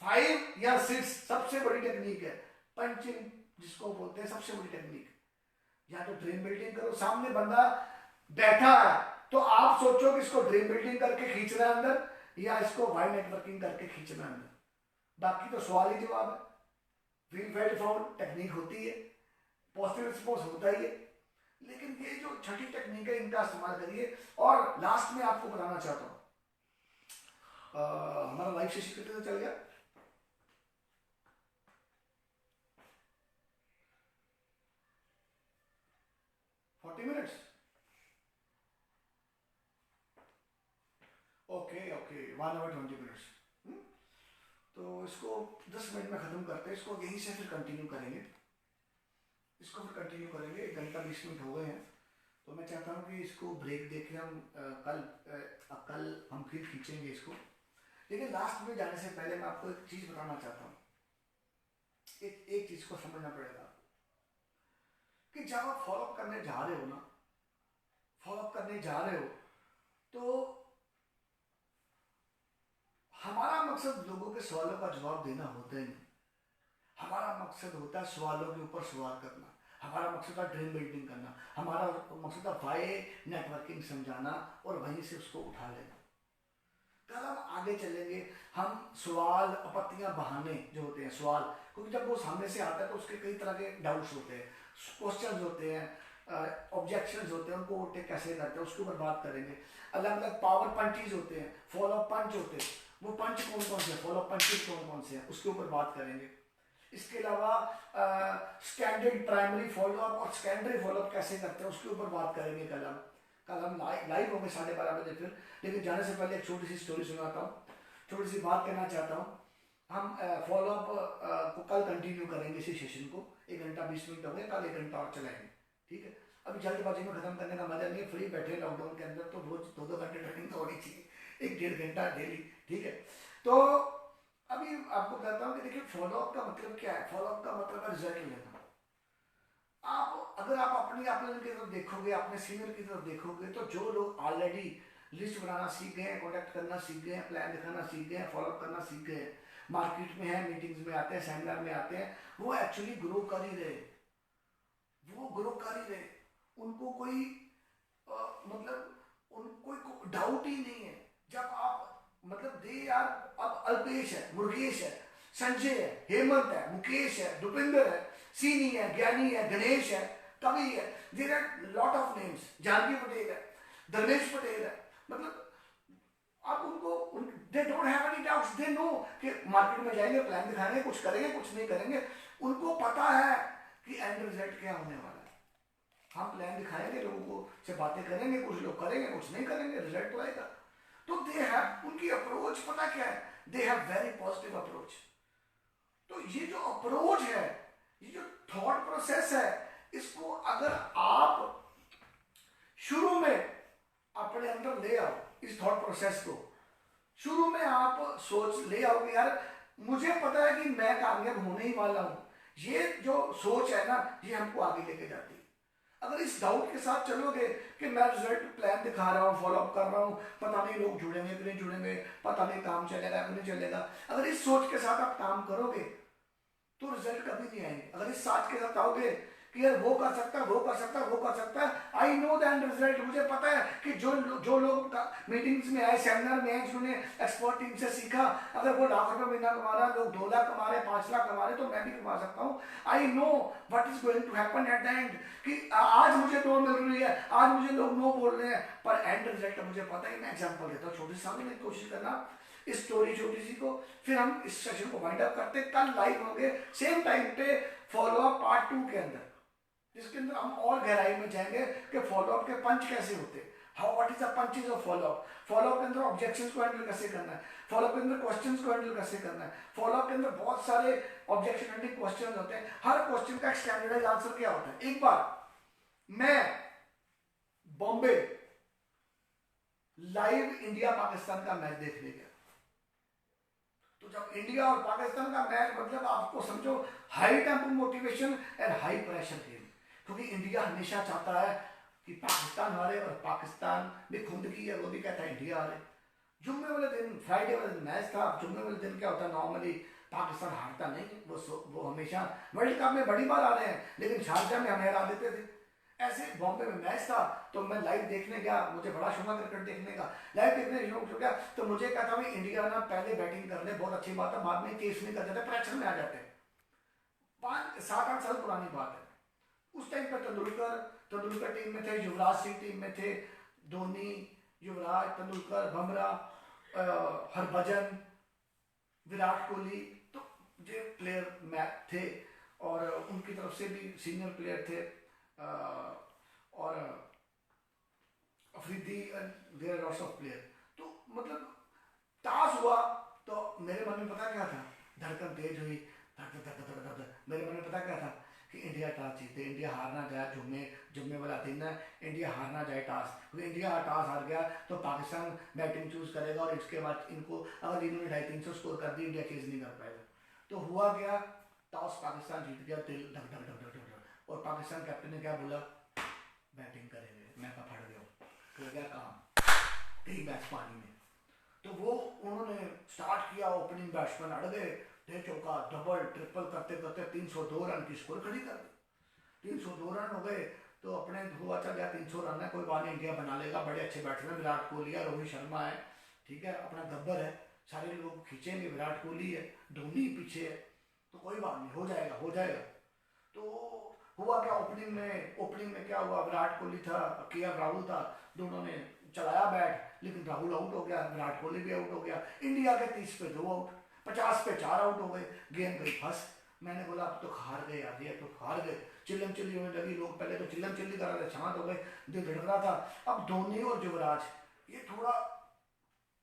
S1: 5 या 6 सबसे बड़ी टेक्निक है, पंचिंग जिसको बोलते हैं, सबसे बड़ी टेक्निक। या तो ड्रीम बिल्डिंग करो, सामने बंदा बैठा है तो आप सोचो कि इसको ड्रीम बिल्डिंग करके खींचना है अंदर, या इसको वाई नेटवर्किंग करके खींचना है अंदर। बाकी तो सवाल ही जवाब है। व्हील फेड फाउंड टेक्निक होती है, पॉजिटिव रिस्पॉन्स होता ही है, लेकिन ये जो छठी टेक्निक है इनका इस्तेमाल करिए। और लास्ट में आपको बताना चाहता हूं, हमारा लाइव सेशन कितने चल गया? 40 मिनट्स। Okay 1 our 20 minutes. तो इसको 10 मिनट में खत्म करते हैं, इसको यहीं से फिर कंटिन्यू करेंगे, 1 घंटा 20 मिनट हो गए हैं। तो मैं चाहता हूँ कि इसको ब्रेक देके हम कल हम फिर खींचेंगे इसको। लेकिन लास्ट में जाने से पहले मैं आपको एक चीज बताना चाहता हूँ, एक चीज को समझना पड़ेगा कि जब आप फॉलोअप करने जा रहे हो ना, तो हमारा मकसद लोगों के सवालों का जवाब देना होता ही नहीं। हमारा मकसद होता है सवालों के ऊपर सवाल करना, हमारा मकसद है ड्रीम बिल्डिंग करना, हमारा मकसद है वाई नेटवर्किंग समझाना और वहीं से उसको उठा लेना। कल हम आगे चलेंगे, हम सवाल, आपत्तियां, बहाने जो होते हैं सवाल, क्योंकि जब वो सामने से आता है तो उसके कई तरह के डाउट्स होते हैं, क्वेश्चंस होते हैं, ऑब्जेक्शंस होते हैं, उनको टेक कैसे करते हैं उसके ऊपर बात करेंगे। अलग अलग पावर पंचेज होते हैं, फॉलो पंच होते हैं, वो पंच कौन कौन से, फॉलो पंचेज कौन कौन से हैं, उसके ऊपर बात करेंगे। इसके अलावा स्टैंडर्ड प्राइमरी फॉलोअप और सेकेंडरी फॉलोअप कैसे करते हैं उसके ऊपर बात करेंगे। कल हम लाइव होंगे 12:30 बजे फिर। लेकिन जाने से पहले एक छोटी सी स्टोरी सुनाता हूँ, छोटी सी बात कहना चाहता हूँ। हम फॉलोअप को कल कंटिन्यू करेंगे इसी सेशन को, 1 घंटा 20 मिनट हो गए, कल 1 घंटा और चलाएंगे, ठीक है। अभी जल्दबाजी में खत्म करने का मजा नहीं है, फ्री बैठे लॉकडाउन के अंदर तो रोज 2-2 घंटे ट्रेनिंग तो होनी चाहिए, एक 1.5 घंटा डेली, ठीक है। तो अभी आपको कहता हूँ कि देखिए फॉलोअप का मतलब क्या है। फॉलोअप का मतलब है रिजल्ट लेना। आप अगर आप अपनी अपने की तरफ देखोगे, अपने सीनियर की तरफ देखोगे, तो जो लोग ऑलरेडी लिस्ट बनाना सीख गए हैं, कॉन्टेक्ट करना सीख गए हैं, प्लान दिखाना सीख गए हैं, फॉलोअप करना सीख गए हैं, मार्केट में है, मीटिंग्स में आते हैं, सेमिनार में आते हैं, वो एक्चुअली ग्रो कर ही रहे, वो ग्रो कर ही रहे। उनको कोई मतलब उनको डाउट ही नहीं है। जब आप मतलब दे यार, अब अल्पेश है, मुर्गेश है, संजय है, हेमंत है, मुकेश है, भूपिंदर है, सीनी है, ज्ञानी है, गणेश है, कवि है, there are lot of names, Janaki Patel है, धर्मेश पटेल है, मतलब आप उनको they don't have any doubts, they know कि मार्केट में जाएंगे, प्लान दिखाएंगे, कुछ करेंगे, कुछ नहीं करेंगे। उनको पता है कि एंड रिजल्ट क्या होने वाला है। हम प्लान दिखाएंगे, लोगों को से बातें करेंगे, कुछ लोग करेंगे, कुछ नहीं करेंगे, रिजल्ट तो आएगा। तो दे हैव, उनकी अप्रोच पता क्या है, they have very positive approach. तो ये जो अप्रोच है, ये जो थॉट प्रोसेस है, इसको अगर आप शुरू में अपने अंदर ले आओ, इस थॉट प्रोसेस को शुरू में आप सोच ले आओगे, यार मुझे पता है कि मैं कामयाब होने ही वाला हूं, ये जो सोच है ना, ये हमको आगे लेके जाती है। अगर इस डाउट के साथ चलोगे कि मैं रिजल्ट प्लान दिखा रहा हूँ, फॉलोअप कर रहा हूँ, पता नहीं लोग जुड़ेंगे कि नहीं जुड़ेंगे, पता नहीं काम चलेगा कि नहीं चलेगा, अगर इस सोच के साथ आप काम करोगे तो रिजल्ट कभी नहीं आएंगे। अगर इस सोच के साथ आओगे कि यार वो कर सकता है, वो कर सकता है, वो कर सकता है, I know the end result, मुझे पता है कि जो लोग मीटिंग्स में आए, सेमिनार में आए, जिन्होंने एक्सपर्ट टीम से सीखा, अगर वो लाख रुपए महीना कमा रहा है, लोग 2 लाख कमा रहे, 5 लाख कमा रहे, तो मैं भी कमा सकता हूँ। I know what is going to happen at the end, कि आज मुझे नो मिल रही है, आज मुझे लोग नो बोल रहे हैं, पर एंड रिजल्ट मुझे पता ही। मैं एग्जाम्पल देता हूँ छोटी सी, समझने की कोशिश करना इस स्टोरी छोटी सी को, फिर हम इस सेशन को वाइंड अप करते। कल लाइव होंगे सेम टाइम पे फॉलोअप पार्ट 2 के अंदर, जिसके अंदर हम और गहराई में जाएंगे कि फॉलोअप के पंच कैसे होते हैं, how what is the punches of follow up, follow up के अंदर ऑब्जेक्शंस को हैंडल कैसे करना है, फॉलोअप के अंदर क्वेश्चंस को हैंडल कैसे करना है, फॉलोअप के अंदर बहुत सारे ऑब्जेक्शन हैंडलिंग क्वेश्चंस होते हैं, हर क्वेश्चन का स्टैंडर्डाइज आंसर क्या होता है। एक बार मैं बॉम्बे लाइव इंडिया पाकिस्तान का मैच देखने गया, तो जब इंडिया और पाकिस्तान का मैच, मतलब आपको समझो high tempo motivation and high pressure game, क्योंकि इंडिया हमेशा चाहता है कि पाकिस्तान हारे, और पाकिस्तान भी खुद की है, वो भी कहता है इंडिया हारे। जुम्मे वाले दिन, फ्राइडे वाले दिन मैच था। जुम्मे वाले दिन क्या होता है, नॉर्मली पाकिस्तान हारता नहीं, वो हमेशा वर्ल्ड कप में बड़ी बार आ रहे हैं, लेकिन शारजा में हमें हरा देते थे। ऐसे बॉम्बे में मैच था, तो मैं लाइव देखने गया, मुझे बड़ा शौक है क्रिकेट देखने का, लाइव देखने शौक हो गया, तो मुझे कहा था भाई इंडिया ना पहले बैटिंग कर ले, बहुत अच्छी बात है, बाद में चेस नहीं कर जाते, प्रेशर में आ जाते हैं। 5-7-8 साल पुरानी बात है। उस टाइम पर तेंदुलकर टीम में थे, युवराज सिंह टीम में थे, धोनी, युवराज, तेंदुलकर, बुमराह, हरभजन, विराट कोहली, तो ये प्लेयर मैच थे, और उनकी तरफ से भी सीनियर प्लेयर थे, और Afridi, there lots of player. तो मतलब टास हुआ, तो मेरे मन में पता क्या था, धड़कन तेज हुई, धड़ धड़ धड़ धड़ धड़, मेरे मन में पता क्या था कि इंडिया टॉस जीते, इंडिया हारना जाए, जुम्मे वाला दिन है, इंडिया हारना जाए टॉस, क्योंकि इंडिया टॉस हार गया तो पाकिस्तान बैटिंग चूज करेगा, और इसके बाद इनको अगर इन्होंने 250-300 स्कोर कर दी, इंडिया चेज नहीं कर पाएगा। तो हुआ गया, टॉस पाकिस्तान जीत गया, दिल धक धक धक धक धक, और पाकिस्तान कैप्टन ने क्या बोला, बैटिंग करेंगे, मैं फट गया, हो गया काम, कई मैच पानी में। तो वो उन्होंने स्टार्ट किया, ओपनिंग बैट्समैन अड़ गए, ढेर चौका, डबल ट्रिपल करते करते 302 रन की स्कोर खड़ी कर दी। 302 रन हो गए, तो अपने हुआ चल गया 300 रन है, कोई बात नहीं, इंडिया बना लेगा, बड़े अच्छे बैट्समैन विराट कोहली है, रोहित शर्मा है, ठीक है, अपना गब्बर है, सारे लोग खींचेंगे, विराट कोहली है, धोनी पीछे है, तो कोई बात नहीं, हो जाएगा हो जाएगा। तो हुआ क्या, ओपनिंग में क्या हुआ, विराट कोहली था, राहुल था, दोनों ने चलाया बैट, लेकिन राहुल आउट हो गया, विराट कोहली भी आउट हो गया, इंडिया के 30 पे 2 आउट, 50 पे 4 आउट हो गए, गेम गई फंस। मैंने बोला अब तो हार गए यार, ये तो हार गए, चिल्लम चिल्ली होने लगी, लोग पहले तो चिल्लम चिल्ली कर रहे थे, शांत हो गए, दिल धड़क रहा था। अब धोनी और युवराज ये थोड़ा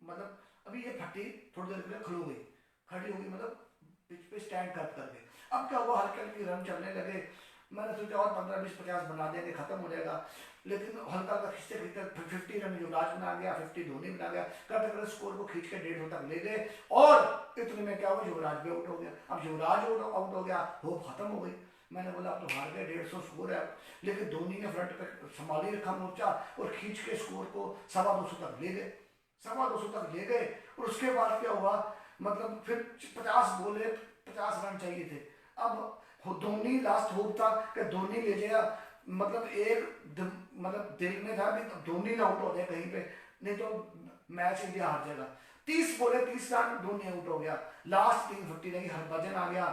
S1: मतलब अभी ये फटी, थोड़ी देर के लिए खड़ी हो गई, मतलब पिच पे स्टैंड कर गए। अब क्या हुआ, हल्के हल्के रन चलने लगे, मैंने सोचा और 15-20-50 बना देंगे, खत्म हो जाएगा। लेकिन हल्का हल्का खींचते खींचते 50 रन युवराज बना गया, 50 धोनी बना गया, करते करते स्कोर को खींच के 150 तक ले गए। और इतने में क्या हुआ, युवराज भी आउट हो गया। अब युवराज आउट हो गया, होप खत्म हो गई। मैंने बोला अब तो हार गए, 150 स्कोर है। लेकिन धोनी ने फ्रंट पे संभाल ही रखा मोर्चा और खींच के स्कोर को 250 तक ले गए, 250 तक ले गए। और उसके बाद क्या हुआ, मतलब फिर 50 बोले, 50 रन चाहिए थे। अब धोनी लास्ट होप था कि धोनी ले लिया, मतलब मतलब दिल में था भी धोनी ना आउट हो जाए कहीं पे, नहीं तो मैच इंडिया हार जाएगा। 30 बोले 30 रन, धोनी आउट हो गया। लास्ट 350 रही, हरभजन आ गया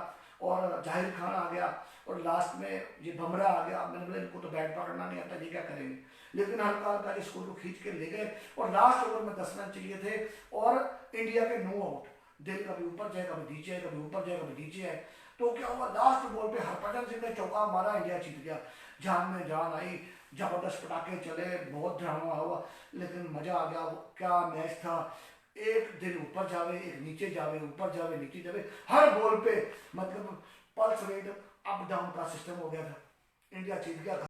S1: और जाहिर खान आ गया और लास्ट में ये बुमराह आ गया। मैंने बोला इनको तो बैट पकड़ना नहीं आता, ये क्या करेंगे। लेकिन हल्का हल्का स्कोर को खींच के ले गए और लास्ट ओवर में 10 रन चाहिए थे और इंडिया के नो आउट। दिल कभी ऊपर जाए, कभी नीचे है, कभी ऊपर जाए, कभी नीचे है। तो क्या हुआ, लास्ट बॉल पे हरभजन सिंह ने चौका मारा, इंडिया जीत गया। जान में जान आई, जबरदस्त पटाखे चले, बहुत ड्रामा हुआ, लेकिन मजा आ गया। क्या मैच था, एक दिल ऊपर जावे, एक नीचे जावे, ऊपर जावे, नीचे जावे, हर बॉल पे मतलब पल्स रेट अप डाउन का सिस्टम हो गया था। इंडिया जीत गया।